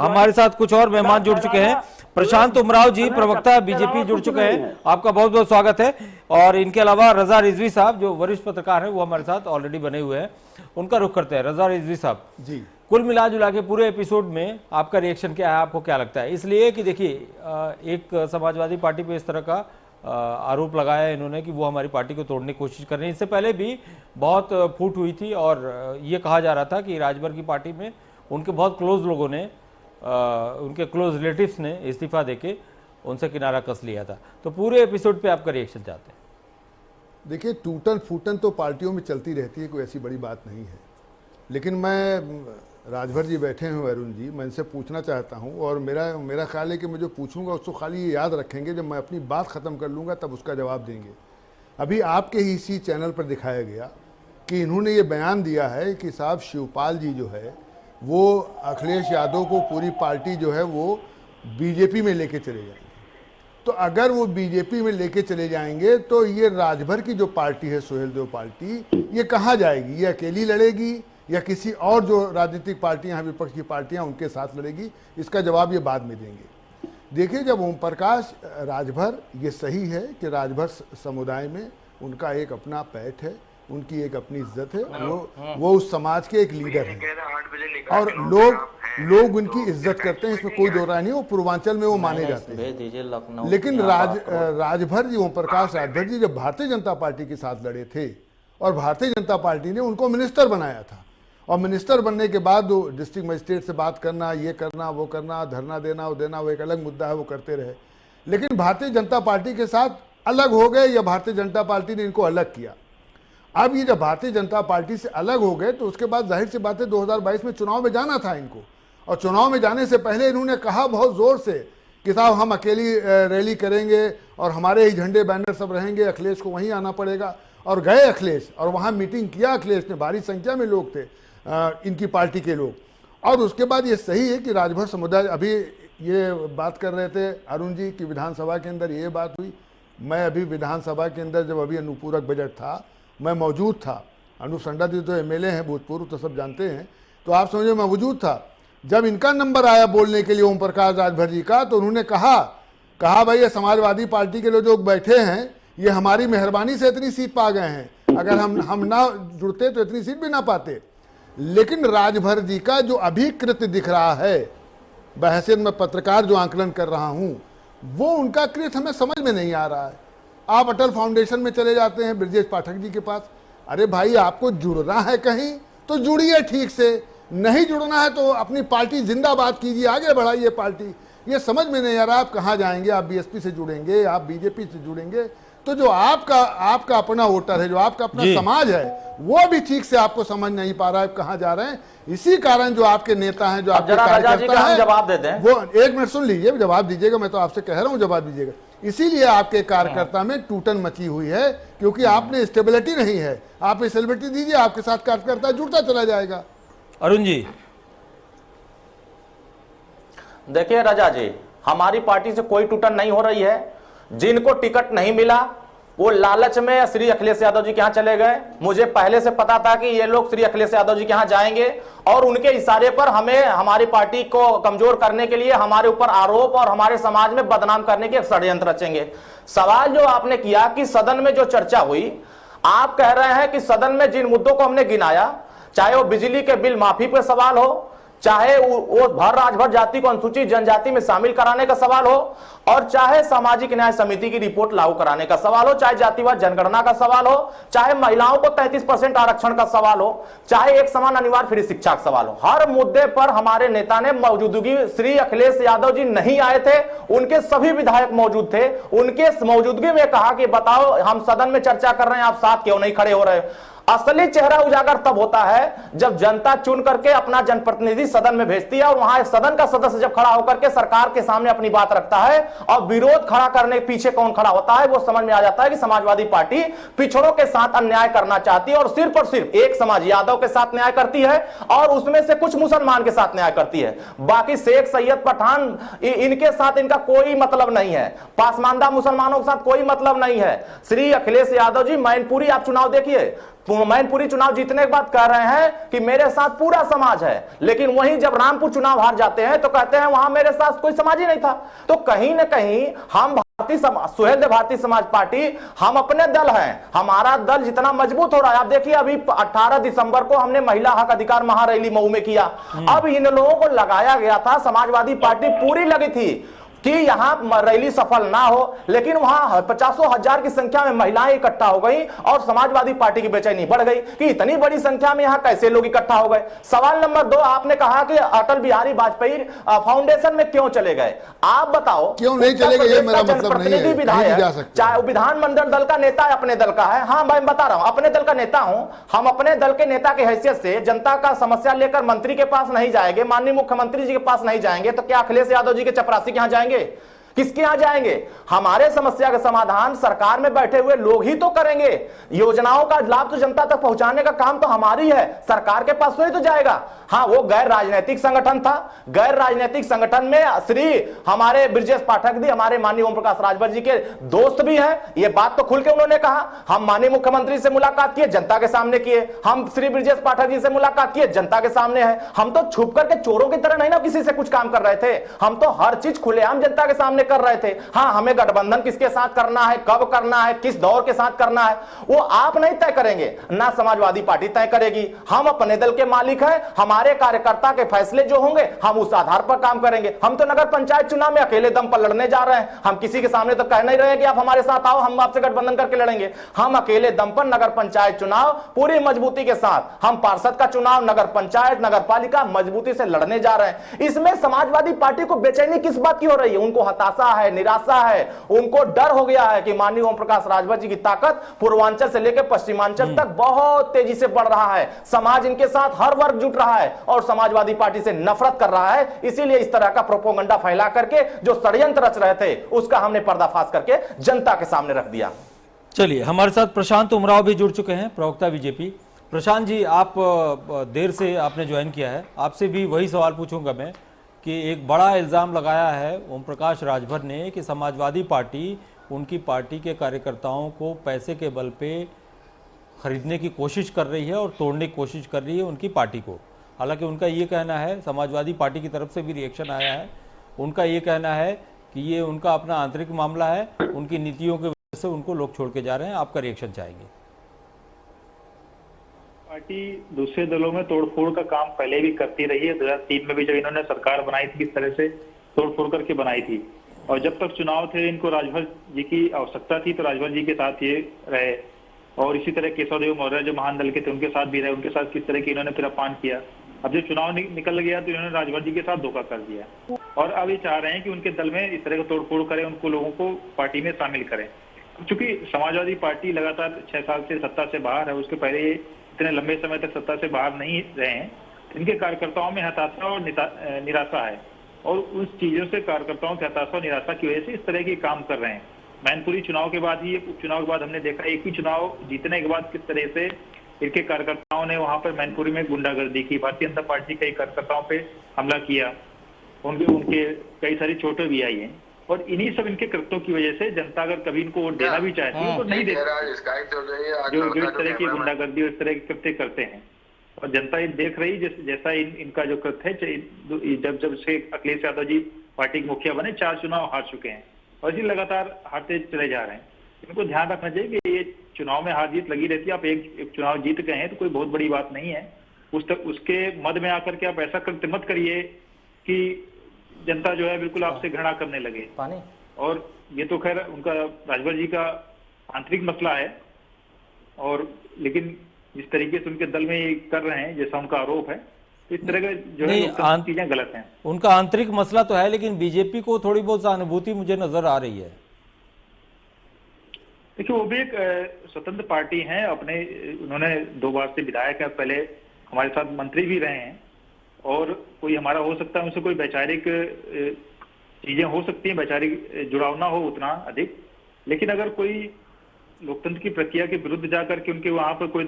Speaker 1: हमारे साथ कुछ और मेहमान जुड़ चुके हैं। प्रशांत उमराव जी, प्रवक्ता बीजेपी, जुड़ चुके हैं, आपका बहुत बहुत स्वागत है। और इनके अलावा रजा रिजवी साहब जो वरिष्ठ पत्रकार हैं वो हमारे साथ ऑलरेडी बने हुए हैं, उनका रुख करते हैं। रजा रिजवी साहब जी, कुल मिला जुला के पूरे एपिसोड में आपका रिएक्शन क्या है, आपको क्या लगता है? इसलिए कि देखिए एक समाजवादी पार्टी पे इस तरह का आरोप लगाया है इन्होंने कि वो हमारी पार्टी को तोड़ने की कोशिश कर रहे हैं। इससे पहले भी बहुत फूट हुई थी और ये कहा जा रहा था कि राजभर की पार्टी में उनके बहुत क्लोज लोगों ने, उनके क्लोज रिलेटिव्स ने इस्तीफा देके उनसे किनारा कस लिया था। तो पूरे एपिसोड पे आपका रिएक्शन चाहते हैं।
Speaker 6: देखिए, टूटन फूटन तो पार्टियों में चलती रहती है, कोई ऐसी बड़ी बात नहीं है। लेकिन मैं, राजभर जी बैठे हैं अरुण जी, मैं इनसे पूछना चाहता हूं और मेरा ख्याल है कि मैं जो पूछूंगा उसको खाली ये याद रखेंगे, जब मैं अपनी बात ख़त्म कर लूँगा तब उसका जवाब देंगे। अभी आपके ही इसी चैनल पर दिखाया गया कि इन्होंने ये बयान दिया है कि साहब शिवपाल जी जो है वो अखिलेश यादव को पूरी पार्टी जो है वो बीजेपी में लेके चले जाएंगे। तो अगर वो बीजेपी में लेके चले जाएंगे तो ये राजभर की जो पार्टी है, सुहेलदेव पार्टी, ये कहाँ जाएगी? ये अकेली लड़ेगी या किसी और जो राजनीतिक पार्टियां हैं, विपक्ष की पार्टियां, उनके साथ लड़ेगी? इसका जवाब ये बाद में देंगे। देखिए, जब ओम प्रकाश राजभर, ये सही है कि राजभर समुदाय में उनका एक अपना पैठ है, उनकी एक अपनी इज्जत है, वो उस समाज के एक लीडर हैं और लोग उनकी इज्जत करते हैं, इसमें कोई दो राय नहीं। वो पूर्वांचल में वो माने जाते हैं। लेकिन राजभर जी, ओम प्रकाश राजभर जी जब भारतीय जनता पार्टी के साथ लड़े थे और भारतीय जनता पार्टी ने उनको मिनिस्टर बनाया था, और मिनिस्टर बनने के बाद वो डिस्ट्रिक्ट मजिस्ट्रेट से बात करना, ये करना, वो करना, धरना देना, वो देना, वो एक अलग मुद्दा है, वो करते रहे। लेकिन भारतीय जनता पार्टी के साथ अलग हो गए या भारतीय जनता पार्टी ने इनको अलग किया। अब ये जब भारतीय जनता पार्टी से अलग हो गए तो उसके बाद जाहिर सी बात है 2022 में चुनाव में जाना था इनको, और चुनाव में जाने से पहले इन्होंने कहा बहुत जोर से कि साहब हम अकेली रैली करेंगे और हमारे ही झंडे बैनर सब रहेंगे, अखिलेश को वहीं आना पड़ेगा। और गए अखिलेश और वहाँ मीटिंग किया अखिलेश ने, भारी संख्या में लोग थे इनकी पार्टी के लोग। और उसके बाद ये सही है कि राजभर समुदाय, अभी ये बात कर रहे थे अरुण जी की विधानसभा के अंदर ये बात हुई। मैं अभी विधानसभा के अंदर जब अभी अनुपूरक बजट था, मैं मौजूद था। अनूप संडा जी तो एमएलए हैं भूतपूर्व, तो सब जानते हैं, तो आप समझो मैं मौजूद था जब इनका नंबर आया बोलने के लिए ओम प्रकाश राजभर जी का। तो उन्होंने कहा भाई ये समाजवादी पार्टी के लोग बैठे हैं, ये हमारी मेहरबानी से इतनी सीट पा गए हैं, अगर हम ना जुड़ते तो इतनी सीट भी ना पाते। लेकिन राजभर जी का जो अभी कृत्य दिख रहा है, बहैसियत में पत्रकार जो आंकलन कर रहा हूं, वो उनका कृत्य हमें समझ में नहीं आ रहा है। आप अटल फाउंडेशन में चले जाते हैं ब्रजेश पाठक जी के पास, अरे भाई आपको जुड़ना है कहीं तो जुड़िए ठीक से, नहीं जुड़ना है तो अपनी पार्टी जिंदाबाद कीजिए, आगे बढ़ाइए पार्टी। ये समझ में नहीं आ रहा आप कहाँ जाएंगे, आप बीएसपी से जुड़ेंगे, आप बीजेपी से जुड़ेंगे, तो जो आपका अपना वोटर है, जो आपका अपना समाज है, वो भी ठीक से आपको समझ नहीं पा रहा है कहाँ जा रहे हैं। इसी कारण जो आपके नेता हैं, जो आपके कार्यकर्ता हैं,
Speaker 4: जवाब देते हैं।
Speaker 6: वो एक मिनट सुन लीजिए, जवाब दीजिएगा, मैं तो आपसे कह रहा हूँ जवाब दीजिएगा। इसीलिए आपके कार्यकर्ता में टूटन मची हुई है, क्योंकि आपने स्टेबिलिटी नहीं है। आप स्टेबिलिटी दीजिए, आपके साथ कार्यकर्ता जुड़ता चला जाएगा।
Speaker 1: अरुण जी,
Speaker 4: देखिए राजा जी, हमारी पार्टी से कोई टूटन नहीं हो रही है। जिनको टिकट नहीं मिला वो लालच में श्री अखिलेश यादव जी के यहाँ चले गए। मुझे पहले से पता था कि ये लोग श्री अखिलेश यादव जी के यहाँ जाएंगे और उनके इशारे पर हमें, हमारी पार्टी को कमजोर करने के लिए हमारे ऊपर आरोप और हमारे समाज में बदनाम करने के षड्यंत्र रचेंगे। सवाल जो आपने किया कि सदन में जो चर्चा हुई, आप कह रहे हैं कि सदन में जिन मुद्दों को हमने गिनाया, चाहे वो बिजली के बिल माफी पर सवाल हो, चाहे वो भर राजभर जाति को अनुसूचित जनजाति में शामिल कराने का सवाल हो, और चाहे सामाजिक न्याय समिति की रिपोर्ट लागू कराने का सवाल हो, चाहे जातिवाद जनगणना का सवाल हो, चाहे महिलाओं को 33% आरक्षण का सवाल हो, चाहे एक समान अनिवार्य फ्री शिक्षा का सवाल हो, हर मुद्दे पर हमारे नेता ने मौजूदगी, श्री अखिलेश यादव जी नहीं आए थे, उनके सभी विधायक मौजूद थे, उनके मौजूदगी में कहा कि बताओ हम सदन में चर्चा कर रहे हैं, आप साथ क्यों नहीं खड़े हो रहे। असली चेहरा उजागर तब होता है जब जनता चुन करके अपना जनप्रतिनिधि सदन में भेजती है और वहां सदन का सदस्य जब खड़ा होकर के सरकार के सामने अपनी बात रखता है और विरोध खड़ा करने के पीछे कौन खड़ा होता है, वो समझ में आ जाता है कि समाजवादी पार्टी पिछड़ों के साथ अन्याय करना चाहती है और सिर्फ एक समाज यादव के साथ न्याय करती है और उसमें से कुछ मुसलमान के साथ न्याय करती है। बाकी शेख सैयद पठान इनके साथ इनका कोई मतलब नहीं है, पासमानदा मुसलमानों के साथ कोई मतलब नहीं है। श्री अखिलेश यादव जी मैनपुरी आप चुनाव देखिए, मैनपुरी चुनाव जीतने के बाद कह रहे हैं कि मेरे साथ पूरा समाज है, लेकिन वहीं जब रामपुर चुनाव हार जाते हैं तो कहते हैं वहां मेरे साथ कोई समाज ही नहीं था। तो कहीं ना कहीं हम सुहेलदेव भारतीय समाज पार्टी हम अपने दल हैं, हमारा दल जितना मजबूत हो रहा है। आप देखिए अभी 18 दिसंबर को हमने महिला हक अधिकार महारैली मऊ में किया। अब इन लोगों को लगाया गया था, समाजवादी पार्टी पूरी लगी थी कि यहां रैली सफल ना हो, लेकिन वहां 50,000 की संख्या में महिलाएं इकट्ठा हो गई और समाजवादी पार्टी की बेचैनी बढ़ गई कि इतनी बड़ी संख्या में यहां कैसे लोग इकट्ठा हो गए। सवाल नंबर 2, आपने कहा कि अटल बिहारी वाजपेयी फाउंडेशन में क्यों चले गए, आप बताओ
Speaker 6: क्यों नहीं चले गए? ये मेरा मतलब नहीं है, नहीं जा सकते।
Speaker 4: चाहे विधानमंडल दल का नेता है, अपने दल का है, हाँ मैं बता रहा हूं अपने दल का नेता हूं, हम अपने दल के नेता की हैसियत से जनता का समस्या लेकर मंत्री के पास नहीं जाएंगे, माननीय मुख्यमंत्री जी के पास नहीं जाएंगे, तो क्या अखिलेश यादव जी के चपरासी के यहां जाएंगे? किसके यहां जाएंगे? हमारे समस्या का समाधान सरकार में बैठे हुए लोग ही तो करेंगे। योजनाओं का लाभ तो जनता तक पहुंचाने का काम तो हमारी है, सरकार के पास तो ही तो जाएगा। हाँ, वो गैर राजनीतिक संगठन था, गैर राजनीतिक संगठन में श्री हमारे ब्रजेश पाठक जी हमारे माननीय ओम प्रकाश राजभर जी के दोस्त भी हैं, ये बात तो खुल के उन्होंने कहा। हम माननीय मुख्यमंत्री से मुलाकात किए, जनता के सामने किए, हम श्री ब्रजेश पाठक जी से मुलाकात किए, जनता के सामने है। हम तो छुप करके चोरों की तरह नहीं ना किसी से कुछ काम कर रहे थे, हम तो हर चीज खुलेआम जनता के सामने कर रहे थे। हाँ, हमें गठबंधन किसके साथ करना है, कब करना है, किस दौर के साथ करना है, वो आप नहीं तय करेंगे, ना समाजवादी पार्टी तय करेगी। हम अपने दल के मालिक हैं, हमारे कार्यकर्ता के फैसले जो होंगे हम उस आधार पर काम करेंगे। हम तो नगर पंचायत चुनाव में अकेले दम पर लड़ने जा रहे हैं, हम किसी के सामने तो कह नहीं रहे कि आप हमारे साथ आओ, हम आपसे गठबंधन करके लड़ेंगे। हम अकेले दम पर नगर पंचायत चुनाव पूरी मजबूती के साथ, हम पार्षद का चुनाव, नगर पंचायत, नगर पालिका मजबूती से लड़ने जा रहे हैं। इसमें समाजवादी पार्टी को बेचैनी किस बात की हो रही है? उनको हताशा है, निराशा है, उनको डर हो गया है कि माननीय ओम प्रकाश राजभर जी की ताकत पूर्वांचल से लेकर पश्चिमांचल तक बहुत तेजी से बढ़ रहा है। समाज इनके साथ हर वर्ग जुट रहा है और समाजवादी पार्टी से नफरत कर रहा है। इसीलिए इस तरह का प्रोपोगंडा फैला करके जो षड्यंत्र रच रहे थे उसका हमने पर्दाफाश करके जनता के सामने रख दिया।
Speaker 1: चलिए, हमारे साथ प्रशांत उमराव भी जुड़ चुके हैं, प्रवक्ता बीजेपी। प्रशांत जी, आप देर से आपने ज्वाइन किया है, आपसे भी वही सवाल पूछूंगा मैं कि एक बड़ा इल्ज़ाम लगाया है ओम प्रकाश राजभर ने कि समाजवादी पार्टी उनकी पार्टी के कार्यकर्ताओं को पैसे के बल पे खरीदने की कोशिश कर रही है और तोड़ने की कोशिश कर रही है उनकी पार्टी को। हालांकि उनका ये कहना है, समाजवादी पार्टी की तरफ से भी रिएक्शन आया है, उनका ये कहना है कि ये उनका अपना आंतरिक मामला है, उनकी नीतियों की वजह से उनको लोग छोड़ के जा रहे हैं। आपका रिएक्शन चाहेंगे?
Speaker 7: पार्टी दूसरे दलों में तोड़फोड़ का काम पहले भी करती रही है। 2003 में भी जब इन्होंने सरकार बनाई थी किस तरह से तोड़फोड़ करके बनाई थी, और जब तक चुनाव थे इनको राजभर जी की आवश्यकता थी तो राजभर जी के साथ ये रहे, और इसी तरह केशवदेव मौर्य जो महान दल के थे उनके साथ भी रहे, उनके साथ किस तरह की इन्होंने फिर अपमान किया। अब जब चुनाव निकल गया तो इन्होंने राजभर जी के साथ धोखा कर दिया और अब ये चाह रहे हैं कि उनके दल में इस तरह का तोड़फोड़ करें, उनको लोगों को पार्टी में शामिल करें। चूंकि समाजवादी पार्टी लगातार 6 साल से सत्ता से बाहर है, उसके पहले इतने लंबे समय तक सत्ता से बाहर नहीं रहे हैं, इनके कार्यकर्ताओं में हताशा और निराशा है, और उन चीजों से कार्यकर्ताओं की हताशा और निराशा की वजह से इस तरह के काम कर रहे हैं। मैनपुरी चुनाव के बाद ही, उपचुनाव के बाद हमने देखा एक ही चुनाव जीतने के बाद किस तरह से इनके कार्यकर्ताओं ने वहां पर मैनपुरी में गुंडागर्दी की, भारतीय जनता पार्टी के कार्यकर्ताओं पे हमला किया, उनके कई सारी चोटें भी आई हैं, और इन्हीं सब इनके कृत्यों की वजह से जनता अगर कभी इनको वोट देना भी चाहती है तो नहीं देती, जो इस तरह की गुंडागर्दी और इस तरह के कृत्य करते हैं। और जनता ये देख रही जैसा इनका जो कृत्य है, जब से अखिलेश यादव जी पार्टी के मुखिया बने 4 चुनाव हार चुके हैं और इसी लगातार हारते चले जा रहे हैं। इनको ध्यान रखना चाहिए कि ये चुनाव में हार जीत लगी रहती है। आप एक चुनाव जीत गए हैं तो कोई बहुत बड़ी बात नहीं है, उसके मद में आकर के आप ऐसा कृत्य मत करिए कि जनता जो है बिल्कुल आपसे घृणा करने लगे। और ये तो खैर उनका राजभर जी का आंतरिक मसला है, और लेकिन जिस तरीके से उनके दल में ये कर रहे हैं जैसा उनका आरोप है, तो इस तरह का जो है चीजें गलत हैं।
Speaker 1: उनका आंतरिक मसला तो है, लेकिन बीजेपी को थोड़ी बहुत सहानुभूति मुझे नजर आ रही है।
Speaker 7: देखिए वो भी एक स्वतंत्र पार्टी है, अपने उन्होंने 2 बार से विधायक है, पहले हमारे साथ मंत्री भी रहे हैं, और कोई हमारा हो सकता है उनसे कोई वैचारिक चीजें हो सकती हैं, वैचारिक जुड़ाव ना हो उतना अधिक, लेकिन अगर कोई लोकतंत्र की प्रक्रिया के विरुद्ध जाकर के उनके वहां पर कोई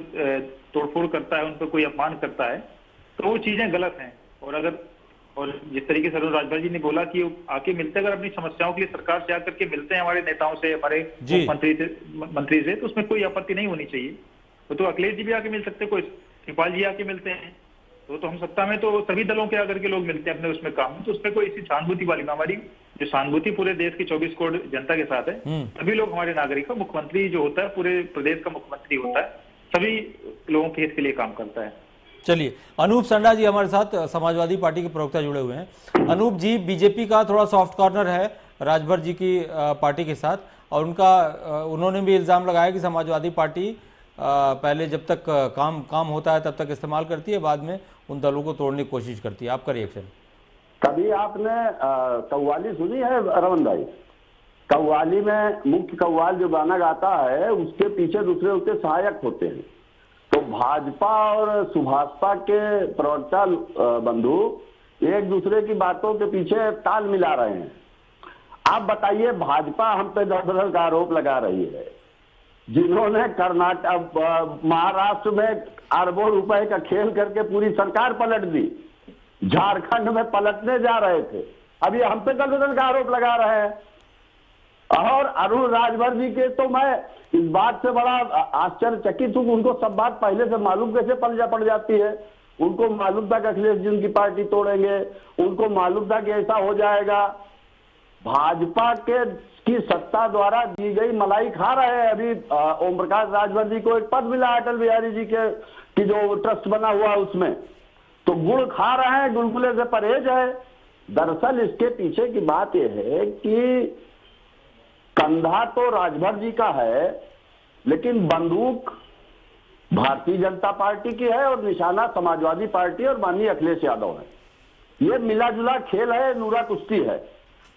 Speaker 7: तोड़फोड़ करता है, उन पर कोई अपमान करता है, तो वो चीजें गलत हैं। और जिस तरीके से अरुण राजभर जी ने बोला कि आके मिलते, अगर अपनी समस्याओं के लिए सरकार से आकर के मिलते हैं हमारे नेताओं से, हमारे मंत्री से, तो उसमें कोई आपत्ति नहीं होनी चाहिए। वो तो अखिलेश जी भी आके मिल सकते, कोई शिवपाल जी आके मिलते हैं, तो हम सत्ता में तो सभी दलों के आकर के लोग मिलते हैं अपने उसमें काम में, तो उसमें कोई इसी सहानुभूति वाली, हमारी जो सहानुभूति पूरे देश की 24 करोड़ जनता के साथ है, सभी लोग हमारे नागरिक हैं। मुख्यमंत्री जो होता है पूरे प्रदेश का मुख्यमंत्री होता है, सभी लोगों के हित के लिए काम करता है।
Speaker 1: चलिए, अनूप संडा जी हमारे साथ समाजवादी पार्टी के प्रवक्ता जुड़े हुए हैं। अनूप जी, बीजेपी का थोड़ा सॉफ्ट कॉर्नर है राजभर जी की पार्टी के साथ, और उन्होंने भी इल्जाम लगाया कि समाजवादी पार्टी पहले जब तक काम होता है तब तक इस्तेमाल करती है, बाद में उन दलों को तोड़ने की कोशिश करती है। आपका रिएक्शन?
Speaker 5: कभी आपने कव्वाली सुनी है रमन भाई? कव्वाली में मुख्य कव्वाल जो गाना गाता है उसके पीछे दूसरे उसके सहायक होते हैं। तो भाजपा और सुभाषपा के प्रवक्ता बंधु एक दूसरे की बातों के पीछे ताल मिला रहे हैं। आप बताइए, भाजपा हम पे दलबदल का आरोप लगा रही है, जिन्होंने कर्नाटक महाराष्ट्र में अरबों रुपए का खेल करके पूरी सरकार पलट दी, झारखंड में पलटने जा रहे थे, अभी हम पे दलबदल का आरोप लगा रहे हैं। और अरुण राजभर जी के तो मैं इस बात से बड़ा आश्चर्यचकित हूं, उनको सब बात पहले से मालूम कैसे पड़ जाती है। उनको मालूम था कि अखिलेश जी उनकी पार्टी तोड़ेंगे, उनको मालूम था कि ऐसा हो जाएगा। भाजपा की सत्ता द्वारा दी गई मलाई खा रहे हैं। अभी ओम प्रकाश राजभर जी को एक पद मिला अटल बिहारी जी की जो ट्रस्ट बना हुआ उसमें, तो गुड़ खा रहे हैं, गुलगुले से परहेज है। दरअसल इसके पीछे की बात यह है कि कंधा तो राजभर जी का है, लेकिन बंदूक भारतीय जनता पार्टी की है और निशाना समाजवादी पार्टी और माननीय अखिलेश यादव है। ये मिला जुला खेल है, नूरा कुश्ती है।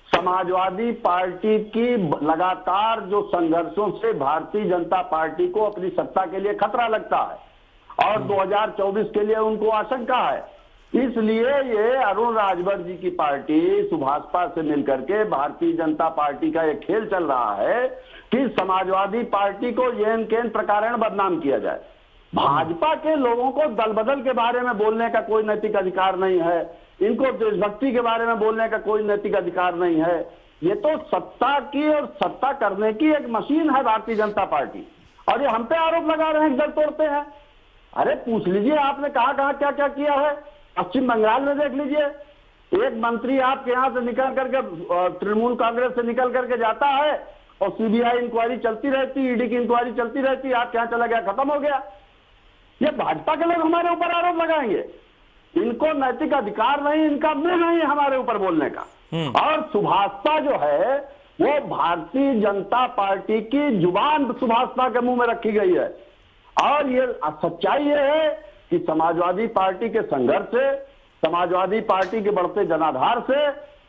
Speaker 5: समाजवादी पार्टी की लगातार जो संघर्षों से भारतीय जनता पार्टी को अपनी सत्ता के लिए खतरा लगता है और 2024 के लिए उनको आशंका है। इसलिए ये अरुण राजभर जी की पार्टी सुभाषपा से मिलकर के भारतीय जनता पार्टी का एक खेल चल रहा है कि समाजवादी पार्टी को येन केन प्रकारेण बदनाम किया जाए। भाजपा के लोगों को दल बदल के बारे में बोलने का कोई नैतिक अधिकार नहीं है, इनको देशभक्ति के बारे में बोलने का कोई नैतिक अधिकार नहीं है। ये तो सत्ता की और सत्ता करने की एक मशीन है भारतीय जनता पार्टी, और ये हम पे आरोप लगा रहे हैं दल तोड़ते हैं। अरे पूछ लीजिए आपने कहां क्या क्या किया है। पश्चिम बंगाल में देख लीजिए, एक मंत्री आपके यहां से निकल करके तृणमूल कांग्रेस से निकल करके जाता है और सीबीआई इंक्वायरी चलती रहती, ईडी की इंक्वायरी चलती रहती, आप क्या चला गया, खत्म हो गया। ये भाजपा के लोग हमारे ऊपर आरोप लगाएंगे, इनको नैतिक अधिकार नहीं, इनका मुंह नहीं है हमारे ऊपर बोलने का। और सुभाषपा जो है वो भारतीय जनता पार्टी की जुबान सुभाषपा के मुंह में रखी गई है। और ये सच्चाई ये है कि समाजवादी पार्टी के संघर्ष से, समाजवादी पार्टी के बढ़ते जनाधार से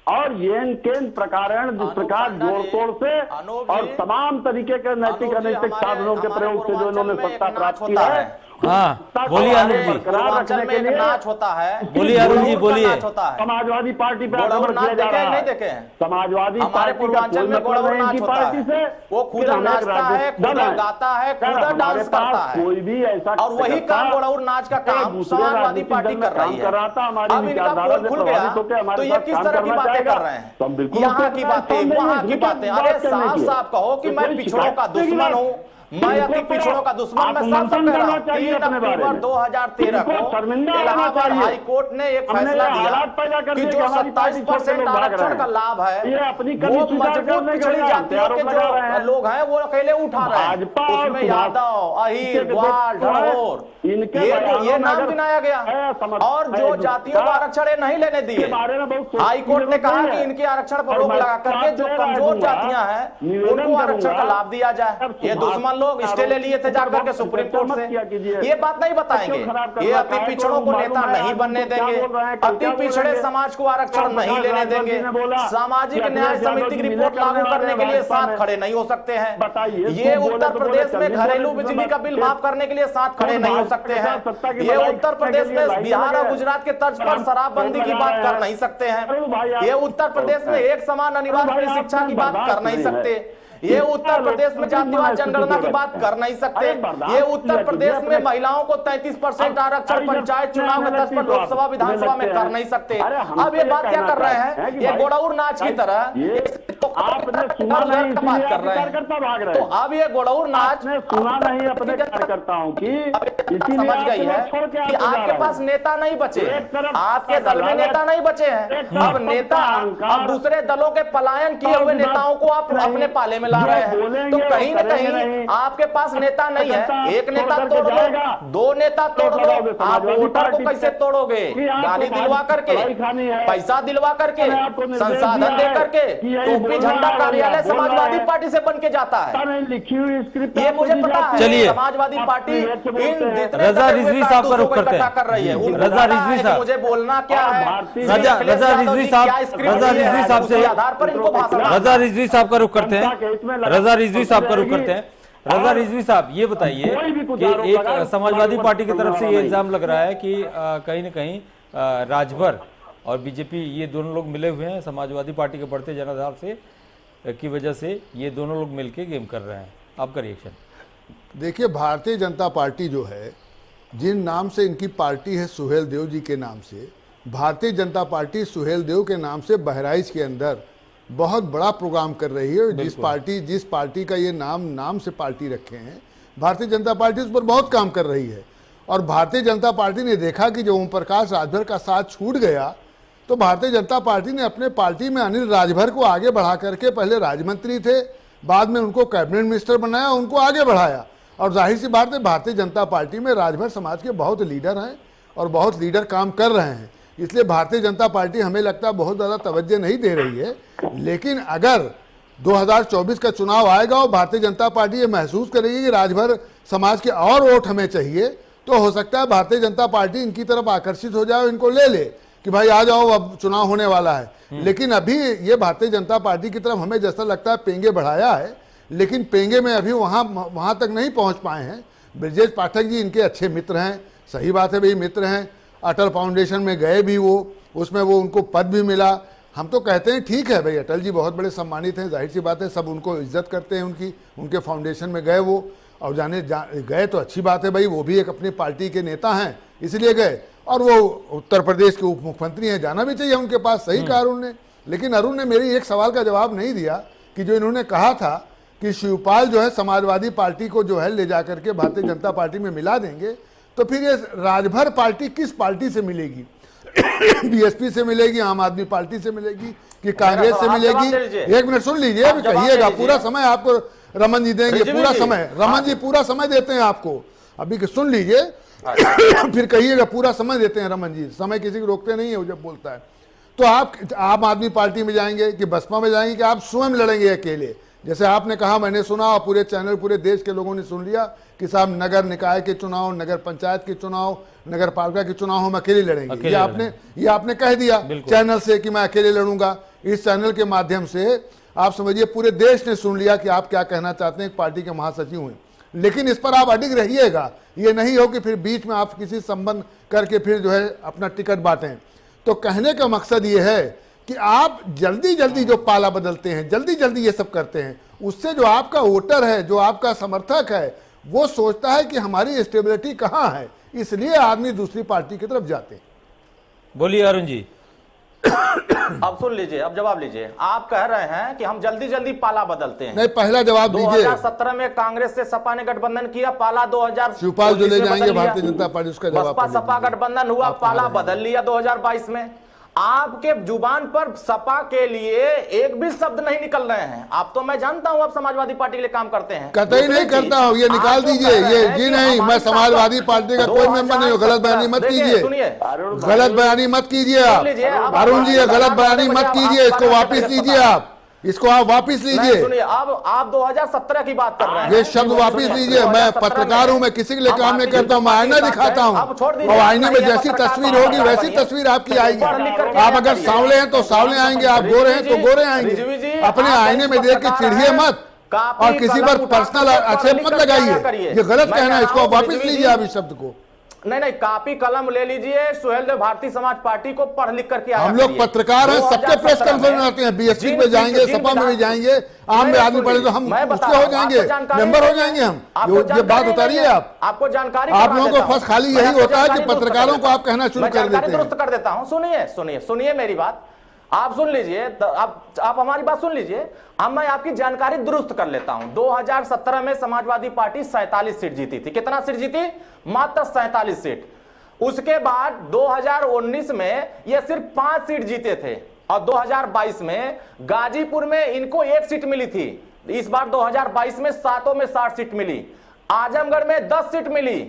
Speaker 5: और येन केन प्रकारण जिस प्रकार जोड़ तोड़ से और तमाम तरीके के नैतिक अनैतिक साधनों के प्रयोग से जो इन्होंने सत्ता प्राप्त की है,
Speaker 1: बोलिए अरुण जी।
Speaker 4: पूर्वांचल में एक नाच होता है,
Speaker 1: बोलिए अरुण जी, बोलिए।
Speaker 5: समाजवादी पार्टी पे आक्रमण किया जा रहा है। समाजवादी पार्टी का कोई मतलब नहीं इनकी पार्टी से,
Speaker 4: वो खुद नाचता है, खुद गाता है, खुद डांस करता है,
Speaker 5: कोई भी ऐसा,
Speaker 4: और वही काम गोड़ाउर नाच का काम समाजवादी पार्टी कर रही है। अब इनका पोल खुल गया तो ये किस तरह की बातें कर रहे हैं, यहाँ की बातें, वहाँ की बातें। अरे साफ साफ कहो कि मैं पिछड़ों का दुश्मन हूँ, मैं अति पिछड़ों का दुश्मन, मैं सब कह रहा हूं। 3 अक्टूबर 2013 को इलाहाबाद हाई कोर्ट ने एक फैसला दिया कि जो 27% आरक्षण का लाभ है वो मजबूत पिछड़ी जातियों के जो लोग हैं वो अकेले उठा रहे हैं। उसमें यादव, अहीर, ग्वाल, ढोर ये नाम गिनाया गया। और जो जातियों को आरक्षण नहीं लेने दिए, हाई कोर्ट ने कहा कि इनके आरक्षण पर रोक लगा करके जो कमजोर जातियां हैं उनको आरक्षण का लाभ दिया जाए। ये दुश्मन लोग स्टे ले लिए थे जाकर के सुप्रीम कोर्ट से, ये बात नहीं बताएंगे। ये अति पिछड़ों को नेता नहीं बनने देंगे, अति पिछड़े समाज को आरक्षण नहीं लेने देंगे, सामाजिक न्याय समिति की रिपोर्ट लागू करने के लिए साथ खड़े नहीं हो सकते हैं, ये उत्तर प्रदेश में घरेलू बिजली का बिल माफ करने के लिए साथ खड़े नहीं हो सकते हैं, ये उत्तर प्रदेश में बिहार और गुजरात के तर्ज पर शराबबंदी की बात कर नहीं सकते हैं, ये उत्तर प्रदेश में एक समान अनिवार्य शिक्षा की बात कर नहीं सकते, ये उत्तर प्रदेश में जातिवाद जनगणना की बात कर नहीं सकते, ये उत्तर प्रदेश में महिलाओं को 33% आरक्षण पंचायत चुनाव के तर्ज पर लोकसभा विधानसभा में कर नहीं सकते। अब ये बात क्या कर रहे हैं, ये गोड़ाउर नाच की तरह
Speaker 5: आपने सुना नहीं,
Speaker 4: बात कर रहे हैं। तो अब ये गोड़ाउर नाच
Speaker 5: सुना नहीं अपने कार्यकर्ताओं की,
Speaker 4: समझ गई है कि आपके पास नेता नहीं बचे, आपके दल में नेता नहीं बचे हैं, अब नेता अब दूसरे दलों के पलायन किए हुए नेताओं को आप अपने पाले में ला रहे हैं, तो कहीं ना कहीं आपके पास नेता नहीं है। एक नेता तोड़ दो, दो नेता तोड़ दो, आप वोटर को कैसे तोड़ोगे? गाली दिलवा करके, पैसा दिलवा करके, संसाधन दे करके, टोपी झंडा कार्यालय समाजवादी पार्टी से बन के जाता है,
Speaker 5: लिखी हुई स्क्रिप्ट
Speaker 4: ये मुझे पता है।
Speaker 1: चलिए,
Speaker 4: समाजवादी पार्टी इन
Speaker 1: रजा रिजवी साहब का रुख करते हैं।
Speaker 4: कर रही है,
Speaker 1: रजा रिजवी साहब,
Speaker 4: मुझे बोलना क्या है,
Speaker 1: रजा रिजवी साहब से
Speaker 4: आधार पर इनको भाषण,
Speaker 1: रजा रिजवी साहब का रुख करते हैं, रजा रिजवी साहब का रुख करते हैं। रजा रिजवी साहब, ये बताइए कि एक समाजवादी पार्टी की तरफ से ये इल्जाम लग रहा है कि कहीं न कहीं राजभर और बीजेपी ये दोनों लोग मिले हुए हैं, समाजवादी पार्टी के बढ़ते जनाधार से की वजह से ये दोनों लोग मिलके गेम कर रहे हैं। आपका रिएक्शन?
Speaker 6: देखिए, भारतीय जनता पार्टी जो है, जिन नाम से इनकी पार्टी है, सुहेल देव जी के नाम से, भारतीय जनता पार्टी सुहेल देव के नाम से बहराइच के अंदर बहुत बड़ा प्रोग्राम कर रही है। जिस पार्टी का ये नाम से पार्टी रखे हैं, भारतीय जनता पार्टी उस पर बहुत काम कर रही है। और भारतीय जनता पार्टी ने देखा कि जो ओम प्रकाश राजभर का साथ छूट गया, तो भारतीय जनता पार्टी ने अपने पार्टी में अनिल राजभर को आगे बढ़ा करके, पहले राज्य मंत्री थे, बाद में उनको कैबिनेट मिनिस्टर बनाया, उनको आगे बढ़ाया। और जाहिर सी बात है, भारतीय जनता पार्टी में राजभर समाज के बहुत लीडर हैं और बहुत लीडर काम कर रहे हैं, इसलिए भारतीय जनता पार्टी हमें लगता है बहुत ज़्यादा तवज्जो नहीं दे रही है। लेकिन अगर 2024 का चुनाव आएगा और भारतीय जनता पार्टी ये महसूस करेगी कि राजभर समाज के और वोट हमें चाहिए, तो हो सकता है भारतीय जनता पार्टी इनकी तरफ आकर्षित हो जाए, इनको ले ले कि भाई आ जाओ, अब चुनाव होने वाला है। लेकिन अभी ये भारतीय जनता पार्टी की तरफ हमें जैसा लगता है पेंगे बढ़ाया है, लेकिन पेंगे में अभी वहाँ तक नहीं पहुँच पाए हैं। ब्रजेश पाठक जी इनके अच्छे मित्र हैं, सही बात है भाई, मित्र हैं, अटल फाउंडेशन में गए भी वो, उसमें वो उनको पद भी मिला। हम तो कहते हैं ठीक है भाई, अटल जी बहुत बड़े सम्मानित हैं, जाहिर सी बात है, सब उनको इज्जत करते हैं उनकी, उनके फाउंडेशन में गए वो, और गए तो अच्छी बात है भाई, वो भी एक अपनी पार्टी के नेता हैं इसलिए गए, और वो उत्तर प्रदेश के उप मुख्यमंत्री हैं, जाना भी चाहिए उनके पास, सही कहा अरुण ने। लेकिन अरुण ने मेरी एक सवाल का जवाब नहीं दिया कि जो इन्होंने कहा था कि शिवपाल जो है समाजवादी पार्टी को जो है ले जाकर के भारतीय जनता पार्टी में मिला देंगे, तो फिर ये राजभर पार्टी किस पार्टी से मिलेगी? बीएसपी से मिलेगी, आम आदमी पार्टी से मिलेगी, कि कांग्रेस से मिलेगी? एक मिनट सुन लीजिए, अभी कहिएगा, पूरा समय आपको रमन जी देंगे, पूरा समय रमन जी पूरा समय देते हैं आपको, अभी सुन लीजिए फिर कहिएगा, पूरा समय देते हैं रमन जी, समय किसी को रोकते नहीं है वो जब बोलता है। तो आप आम आदमी पार्टी में जाएंगे कि बसपा में जाएंगे कि आप स्वयं लड़ेंगे अकेले? जैसे आपने कहा, मैंने सुना और पूरे चैनल, पूरे देश के लोगों ने सुन लिया कि साहब नगर निकाय के चुनाव, नगर पंचायत के चुनाव, नगर पालिका के चुनाव हम अकेले लड़ेंगे। ये आपने कह दिया चैनल से कि मैं अकेले लड़ूंगा। इस चैनल के माध्यम से आप समझिए पूरे देश ने सुन लिया कि आप क्या कहना चाहते हैं, एक पार्टी के महासचिव हैं। लेकिन इस पर आप अडिग रहिएगा, ये नहीं हो कि फिर बीच में आप किसी संबंध करके फिर जो है अपना टिकट बांटें। तो कहने का मकसद ये है कि आप जल्दी जल्दी जो पाला बदलते हैं, जल्दी जल्दी ये सब करते हैं, उससे जो आपका वोटर है, जो आपका समर्थक है, वो सोचता है कि हमारी स्टेबिलिटी कहाँ है, इसलिए आदमी दूसरी पार्टी की तरफ जाते हैं।
Speaker 1: बोलिए अरुण जी।
Speaker 4: अब सुन लीजिए, अब जवाब लीजिए। आप कह रहे हैं कि हम जल्दी जल्दी पाला बदलते हैं।
Speaker 6: नहीं, पहला जवाब दीजिए।
Speaker 4: 2017 में कांग्रेस से सपा ने गठबंधन किया, पाला 2000
Speaker 6: शिवपाल जो ले जाएंगे भारतीय जनता पार्टी, उसका जवाब।
Speaker 4: बसपा सपा गठबंधन हुआ, पाला बदल लिया 2022 में। आपके जुबान पर सपा के लिए एक भी शब्द नहीं निकल रहे हैं। आप तो मैं जानता हूं आप समाजवादी पार्टी के लिए काम करते हैं।
Speaker 6: कतई नहीं करता हूं, ये निकाल दीजिए ये जी। नहीं, मैं समाजवादी पार्टी का कोई मेंबर नहीं हूं। गलत बयानी मत कीजिए, गलत बयानी मत कीजिए आप अरुण जी, गलत बयानी मत कीजिए, इसको वापिस लीजिए आप। इसको आप वापिस लीजिए।
Speaker 4: सुनिए, अब आप 2017 की बात कर रहे हैं।
Speaker 6: ये शब्द वापिस लीजिए। मैं पत्रकार हूं, मैं किसी के लिए काम नहीं करता हूं, मैं आईना दिखाता हूं और आईने में जैसी तस्वीर होगी वैसी तस्वीर आपकी आएगी। आप अगर सांवले हैं तो सांवले आएंगे, आप गोरे हैं तो गोरे आएंगे। अपने आईने में देख के चिढ़िए मत और किसी पर पर्सनल आक्षेप मत लगाइए, ये गलत कहना है। इसको वापिस लीजिए आप इस शब्द को।
Speaker 4: नहीं, कापी कलम ले लीजिए। सुहेलदेव भारतीय समाज पार्टी को पढ़ लिख करके आया।
Speaker 6: हम लोग पत्रकार हैं, सबके प्रेस कॉन्फ्रेंस आते हैं, बीएसपी में जाएंगे, सपा में भी जाएंगे, आम आदमी पढ़े तो हम उसके हो जाएंगे, मेंबर हो जाएंगे हम। ये बात उतारिए आप।
Speaker 4: आपको जानकारी,
Speaker 6: आप लोगों को फर्स्ट खाली यही होता है कि पत्रकारों को आप कहना शुरू कर देते हैं।
Speaker 4: दुरुस्त कर देता हूं, सुनिए मेरी बात, आप सुन लीजिए, आप हमारी बात सुन लीजिए। अब मैं आपकी जानकारी दुरुस्त कर लेता हूं। 2017 में समाजवादी पार्टी 47 सीट जीती थी। कितना सीट जीती? मात्र 47 सीट। उसके बाद 2019 में ये सिर्फ 5 सीट जीते थे और 2022 में गाजीपुर में इनको 1 सीट मिली थी। इस बार 2022 में 7 में 60 सीट मिली। आजमगढ़ में 10 सीट मिली,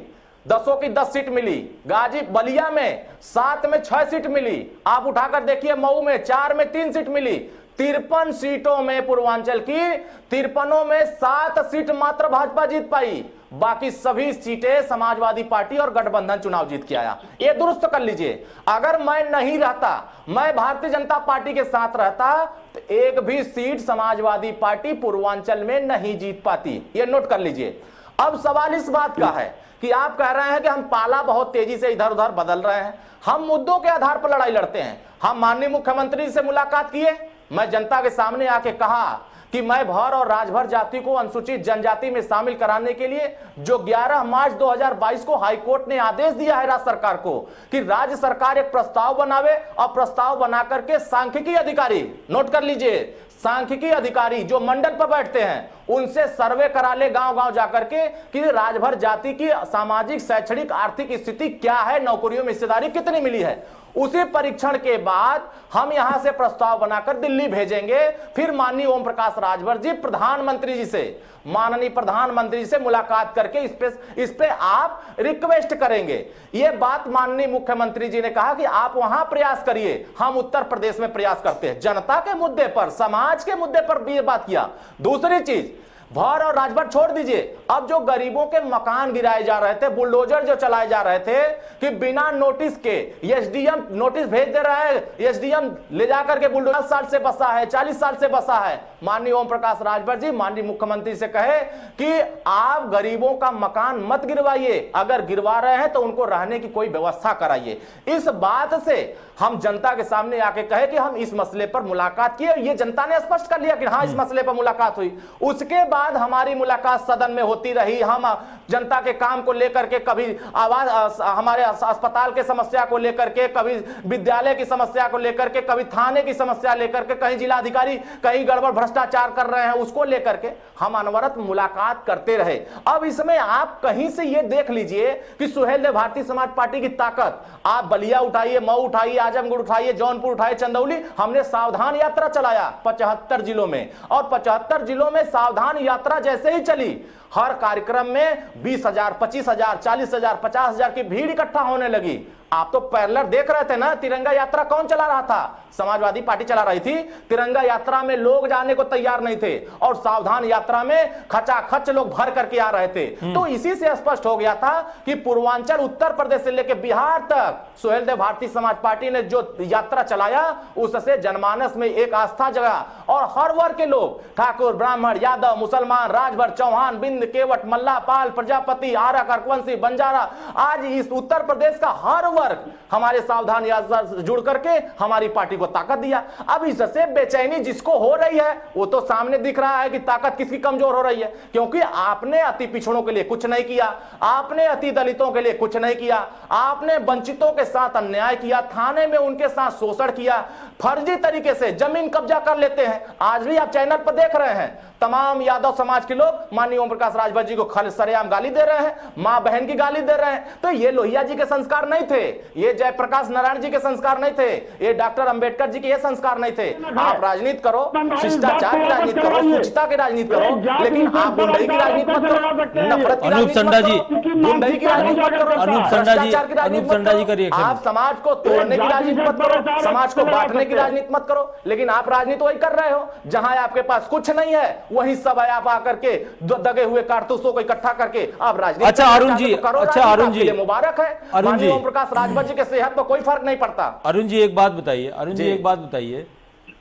Speaker 4: 10 की 10 सीट मिली। गाजी बलिया में 7 में 6 सीट मिली। आप उठाकर देखिए, मऊ में 4 में 3 सीट मिली। 53 सीटों में पूर्वांचल की 53 में 7 सीट मात्र भाजपा जीत पाई। बाकी सभी सीटें समाजवादी पार्टी और गठबंधन चुनाव जीत के आया। ये दुरुस्त कर लीजिए। अगर मैं नहीं रहता, मैं भारतीय जनता पार्टी के साथ रहता तो एक भी सीट समाजवादी पार्टी पूर्वांचल में नहीं जीत पाती। ये नोट कर लीजिए। अब सवाल इस बात का है कि आप कह रहे हैं कि हम पाला बहुत तेजी से इधर उधर बदल रहे हैं। हम मुद्दों के आधार पर लड़ाई लड़ते हैं। हम माननीय मुख्यमंत्री से मुलाकात किए, मैं जनता के सामने आके कहा कि मैं भर और राजभर जाति को अनुसूचित जनजाति में शामिल कराने के लिए जो 11 मार्च 2022 को हाईकोर्ट ने आदेश दिया है राज्य सरकार को कि राज्य सरकार एक प्रस्ताव बनावे और प्रस्ताव बना करके सांख्यिकी अधिकारी, नोट कर लीजिए, सांख्यिकी अधिकारी जो मंडल पर बैठते हैं उनसे सर्वे करा ले गांव गांव जाकर के कि राजभर जाति की सामाजिक, शैक्षणिक, आर्थिक स्थिति क्या है, नौकरियों में हिस्सेदारी कितनी मिली है। उसी परीक्षण के बाद हम यहां से प्रस्ताव बनाकर दिल्ली भेजेंगे। फिर माननीय ओम प्रकाश राजभर जी प्रधानमंत्री जी से, माननीय प्रधानमंत्री जी से मुलाकात करके इस पे आप रिक्वेस्ट करेंगे। यह बात माननीय मुख्यमंत्री जी ने कहा कि आप वहां प्रयास करिए, हम उत्तर प्रदेश में प्रयास करते हैं। जनता के मुद्दे पर, समाज के मुद्दे पर भी ये बात किया। दूसरी चीज, भर और राजभर छोड़ दीजिए, अब जो गरीबों के मकान गिराए जा रहे थे, बुलडोजर जो चलाए जा रहे थे कि बिना नोटिस के एसडीएम नोटिस भेज दे रहा है, एसडीएम ले जाकर के बुलडोजर 10 साल से बसा है, 40 साल से बसा है। माननीय ओम प्रकाश राजभर जी माननीय मुख्यमंत्री से कहे कि आप गरीबों का मकान मत गिरवाइए, अगर गिरवा रहे हैं तो उनको रहने की कोई व्यवस्था कराइए। इस बात से हम जनता के सामने आके कहे कि हम इस मसले पर मुलाकात किए, ये जनता ने स्पष्ट कर लिया कि हाँ इस मसले पर मुलाकात हुई। उसके बाद हमारी मुलाकात सदन में होती रही। हम जनता के काम को लेकर के, कभी आवाज हमारे अस्पताल के समस्या को लेकर के, कभी विद्यालय की समस्या को लेकर के, कभी थाने की समस्या लेकर के, कहीं जिलाधिकारी कहीं गड़बड़ भ्रष्टाचार कर रहे हैं उसको लेकर के हम अनवरत मुलाकात करते रहे। अब इसमें आप कहीं से ये देख लीजिए कि सुहेलदेव भारतीय समाज पार्टी की ताकत, आप बलिया उठाइए, मऊ उठाइए, आजमगढ़ उठाइए, जौनपुर उठाइए, चंदौली, हमने सावधान यात्रा चलाया 75 जिलों में, और 75 जिलों में सावधान यात्रा जैसे ही चली, हर कार्यक्रम में 20,000, 25,000, 40,000, 50,000 की भीड़ इकट्ठा होने लगी। आप तो पैरेलल देख रहे थे ना, तिरंगा यात्रा कौन चला रहा था? समाजवादी पार्टी चला रही थी। तिरंगा यात्रा में लोग जाने को तैयार नहीं थे और सावधान यात्रा में खचाखच लोग भर करके आ रहे थे। तो इसी से स्पष्ट हो गया था कि पूर्वांचल, उत्तर प्रदेश से लेकर बिहार तक सुहेलदेव भारतीय समाज पार्टी ने जो यात्रा चलाया उससे जनमानस में एक आस्था जगा और हर वर्ग के लोग, ठाकुर, ब्राह्मण, यादव, मुसलमान, राजभर, चौहान, बिंद, केवट, मल्ला, पाल, प्रजापति, आर्य, करकवंशी, बंजारा, आज इस उत्तर प्रदेश का हर वर्ग हमारे सावधान यात्रा जुड़ करके हमारी पार्टी को ताकत दिया। अब इससे बेचैनी जिसको हो रही है वो तो सामने दिख रहा है कि ताकत किसकी कमजोर हो रही है, क्योंकि आपने अति पिछड़ों के लिए कुछ नहीं किया, आपने अति दलितों के लिए कुछ नहीं किया, आपने वंचितों के साथ अन्याय किया, थाने में उनके साथ शोषण किया, फर्जी तरीके से जमीन कब्जा कर लेते हैं। आज भी आप चैनल पर देख रहे हैं तमाम यादव समाज के लोग माननीय ओम प्रकाश राजभर जी को सरेआम गाली दे रहे हैं, मां बहन की गाली दे रहे हैं। तो ये लोहिया जी के संस्कार नहीं थे, ये जयप्रकाश नारायण जी के संस्कार नहीं थे, ये डॉक्टर अंबेडकर जी के ये संस्कार नहीं थे। आप राजनीति करो, शिष्टाचार की राजनीति करो, शुचिता की राजनीति करो, लेकिन आप गुंडई की राजनीति मत करो, नफरत की राजनीति मत करो, गुंडई की राजनीति मत करो, भ्रष्टाचार की राजनीति मत करो, आप समाज को तोड़ने की राजनीति मत करो, समाज को बांटने की राजनीति मत करो। लेकिन आप राजनीति वही कर रहे हो जहां आपके पास कुछ नहीं है, वही सब है आप आकर के दगे हुए कारतूसों को इकट्ठा करके आप राजनीति।
Speaker 1: अच्छा अरुण जी, अच्छा अरुण जी,
Speaker 4: मुबारक है,
Speaker 1: अरुण जी,
Speaker 4: ओम प्रकाश राजभर जी के सेहत पर कोई फर्क नहीं पड़ता।
Speaker 1: अरुण जी एक बात बताइए, अरुण जी एक बात बताइए,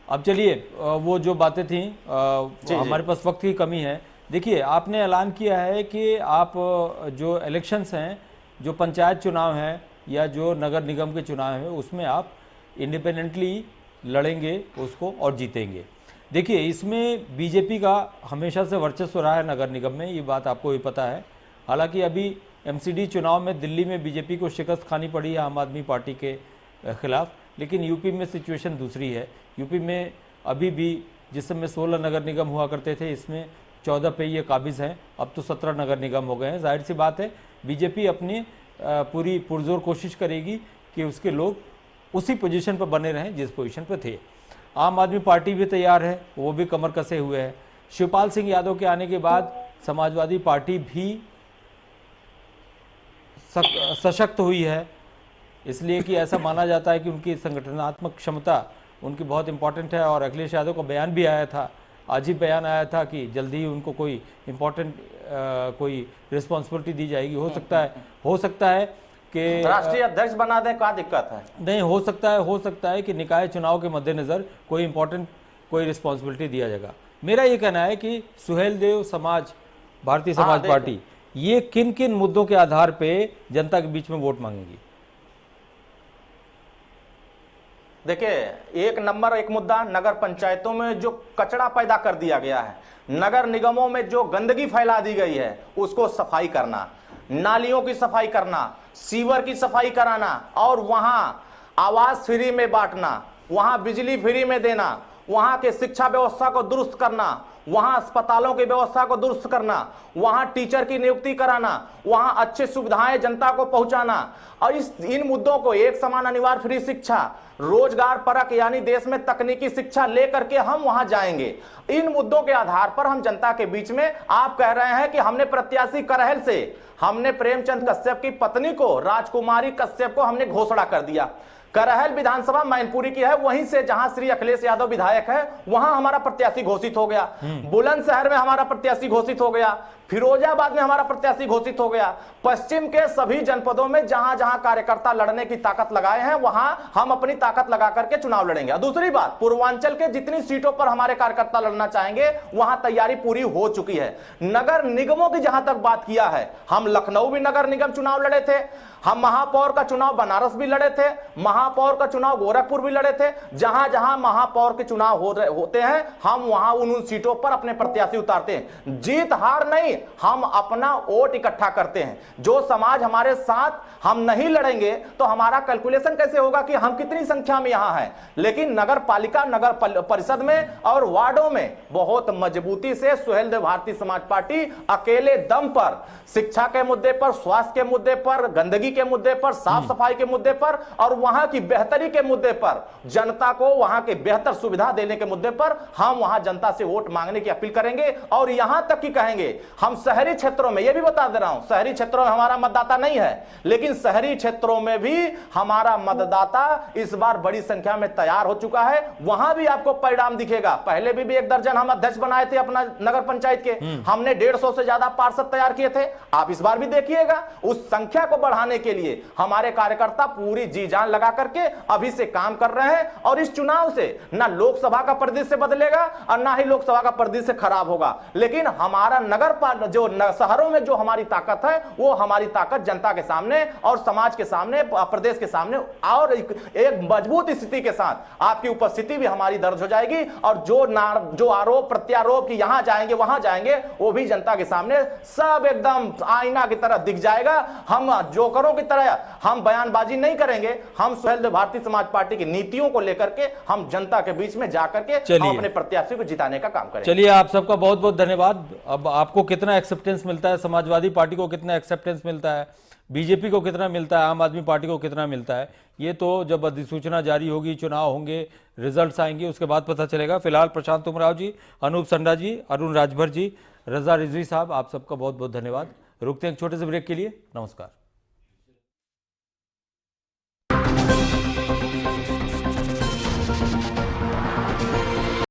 Speaker 1: अब चलिए वो जो बातें थी हमारे पास वक्त की कमी है। देखिए आपने ऐलान किया है कि आप जो इलेक्शंस हैं, जो पंचायत चुनाव हैं या जो नगर निगम के चुनाव हैं, उसमें आप इंडिपेंडेंटली लड़ेंगे उसको और जीतेंगे। देखिए इसमें बीजेपी का हमेशा से वर्चस्व रहा है नगर निगम में, ये बात आपको भी पता है। हालांकि अभी एमसीडी चुनाव में दिल्ली में बीजेपी को शिकस्त खानी पड़ी है आम आदमी पार्टी के खिलाफ, लेकिन यूपी में सिचुएशन दूसरी है। यूपी में अभी भी जिस समय 16 नगर निगम हुआ करते थे, इसमें 14 पे ये काबिज हैं, अब तो 17 नगर निगम हो गए हैं। जाहिर सी बात है बीजेपी अपनी पूरी पुरजोर कोशिश करेगी कि उसके लोग उसी पोजीशन पर बने रहें जिस पोजीशन पर थे। आम आदमी पार्टी भी तैयार है, वो भी कमर कसे हुए है। शिवपाल सिंह यादव के आने के बाद समाजवादी पार्टी भी सशक्त हुई है, इसलिए कि ऐसा माना जाता है कि उनकी संगठनात्मक क्षमता उनकी बहुत इंपॉर्टेंट है। और अखिलेश यादव का बयान भी आया था, आज ही बयान आया था कि जल्दी ही उनको कोई इंपॉर्टेंट कोई रिस्पॉन्सिबिलिटी दी जाएगी। हो सकता है कि
Speaker 4: राष्ट्रीय अध्यक्ष बना दें, क्या दिक्कत है?
Speaker 1: नहीं, हो सकता है कि निकाय चुनाव के मद्देनजर कोई इंपॉर्टेंट कोई रिस्पॉन्सिबिलिटी दिया जाएगा। मेरा ये कहना है कि सुहेलदेव समाज, भारतीय समाज पार्टी, ये किन किन मुद्दों के आधार पे जनता के बीच में वोट मांगेगी?
Speaker 4: देखिए एक नंबर एक मुद्दा, नगर पंचायतों में जो कचरा पैदा कर दिया गया है, नगर निगमों में जो गंदगी फैला दी गई है, उसको सफाई करना, नालियों की सफाई करना, सीवर की सफाई कराना, और वहां आवास फ्री में बांटना, वहां बिजली फ्री में देना, वहां के शिक्षा व्यवस्था को दुरुस्त करना, वहां अस्पतालों की व्यवस्था को दुरुस्त करना, वहां टीचर की नियुक्ति कराना, वहां अच्छी सुविधाएं जनता को पहुंचाना। और इन मुद्दों को एक समान अनिवार्य फ्री शिक्षा, रोजगार परक यानी देश में तकनीकी शिक्षा लेकर के हम वहां जाएंगे। इन मुद्दों के आधार पर हम जनता के बीच में, आप कह रहे हैं कि हमने प्रत्याशी करहल से, हमने प्रेमचंद कश्यप की पत्नी को, राजकुमारी कश्यप को हमने घोषणा कर दिया। करहल विधानसभा मैनपुरी की है, वहीं से जहां श्री अखिलेश यादव विधायक है, वहां हमारा प्रत्याशी घोषित हो गया। बुलंदशहर में हमारा प्रत्याशी घोषित हो गया, फिरोजाबाद में हमारा प्रत्याशी घोषित हो गया। पश्चिम के सभी जनपदों में जहां जहां कार्यकर्ता लड़ने की ताकत लगाए हैं, वहां हम अपनी ताकत लगा करके चुनाव लड़ेंगे। दूसरी बात, पूर्वांचल के जितनी सीटों पर हमारे कार्यकर्ता लड़ना चाहेंगे, वहां तैयारी पूरी हो चुकी है। नगर निगमों की जहां तक बात किया है, हम लखनऊ भी नगर निगम चुनाव लड़े थे, हम महापौर का चुनाव बनारस भी लड़े थे, महापौर का चुनाव गोरखपुर भी लड़े थे। जहां जहां महापौर के चुनाव होते हैं, हम वहां उन सीटों पर अपने प्रत्याशी उतारते हैं। जीत हार नहीं, हम अपना वोट इकट्ठा करते हैं। जो समाज हमारे साथ हम नहीं लड़ेंगे तो हमारा कैलकुलेशन कैसे होगा कि हम कितनी संख्या में यहां हैं। लेकिन नगर पालिका, नगर परिषद में और वार्डों में बहुत मजबूती से सुहेलदेव भारतीय समाज पार्टी अकेले दम पर शिक्षा के मुद्दे पर, स्वास्थ्य के मुद्दे पर, गंदगी के मुद्दे पर, साफ सफाई के मुद्दे पर और वहां की बेहतरी के मुद्दे पर, जनता को वहां के बेहतर सुविधा देने के मुद्दे पर हम वहां जनता से वोट मांगने की अपील करेंगे। और यहां तक कि कहेंगे, हम शहरी क्षेत्रों में, यह भी बता दे रहा हूं, शहरी क्षेत्रों में हमारा मतदाता नहीं है, लेकिन शहरी क्षेत्रों में भी हमारा मतदाता इस बार बड़ी संख्या में तैयार हो चुका है। वहां भी आपको परिणाम दिखेगा। पहले भी 1 दर्जन हम अध्यक्ष बनाए थे अपना नगर पंचायत के, हमने 150 से ज्यादा पार्षद तैयार किए थे। आप इस बार भी देखिएगा, उस संख्या को बढ़ाने के लिए हमारे कार्यकर्ता पूरी जी जान लगा करके अभी से काम कर रहे हैं। और इस चुनाव से ना लोकसभा का परिदृश्य बदलेगा और ना ही लोकसभा का परिदृश्य खराब होगा, लेकिन हमारा जो शहरों में जो हमारी ताकत है वो हमारी ताकत जनता के सामने और समाज के सामने, प्रदेश के सामने, और एक मजबूत स्थिति के साथ आपकी उपस्थिति भी हमारी दर्ज हो जाएगी। और जो आरोप प्रत्यारोप कि यहां जाएंगे वहां जाएंगे, वो भी जनता के सामने सब एकदम आईना की तरह दिख जाएगा। हम जोकरों की तरह हम बयानबाजी नहीं करेंगे, हम स्वयं भारतीय समाज पार्टी की नीतियों को लेकर के हम जनता के बीच में जाकर के हम अपने प्रत्याशी को जिताने का काम करेंगे।
Speaker 1: चलिए, आप सबका बहुत बहुत धन्यवाद। अब आपको कितना एक्सेप्टेंस मिलता है, समाजवादी पार्टी को कितना एक्सेप्टेंस मिलता है, बीजेपी को कितना मिलता है, आम आदमी पार्टी को कितना मिलता है, ये तो जब अधिसूचना जारी होगी, चुनाव होंगे, रिजल्ट्स आएंगे, उसके बाद पता चलेगा। फिलहाल प्रशांत उमराव जी, अनूप संडा जी, अरुण राजभर जी, रजा रिजवी साहब, आप सबका बहुत बहुत धन्यवाद। रुकते हैं एक छोटे से ब्रेक के लिए। नमस्कार।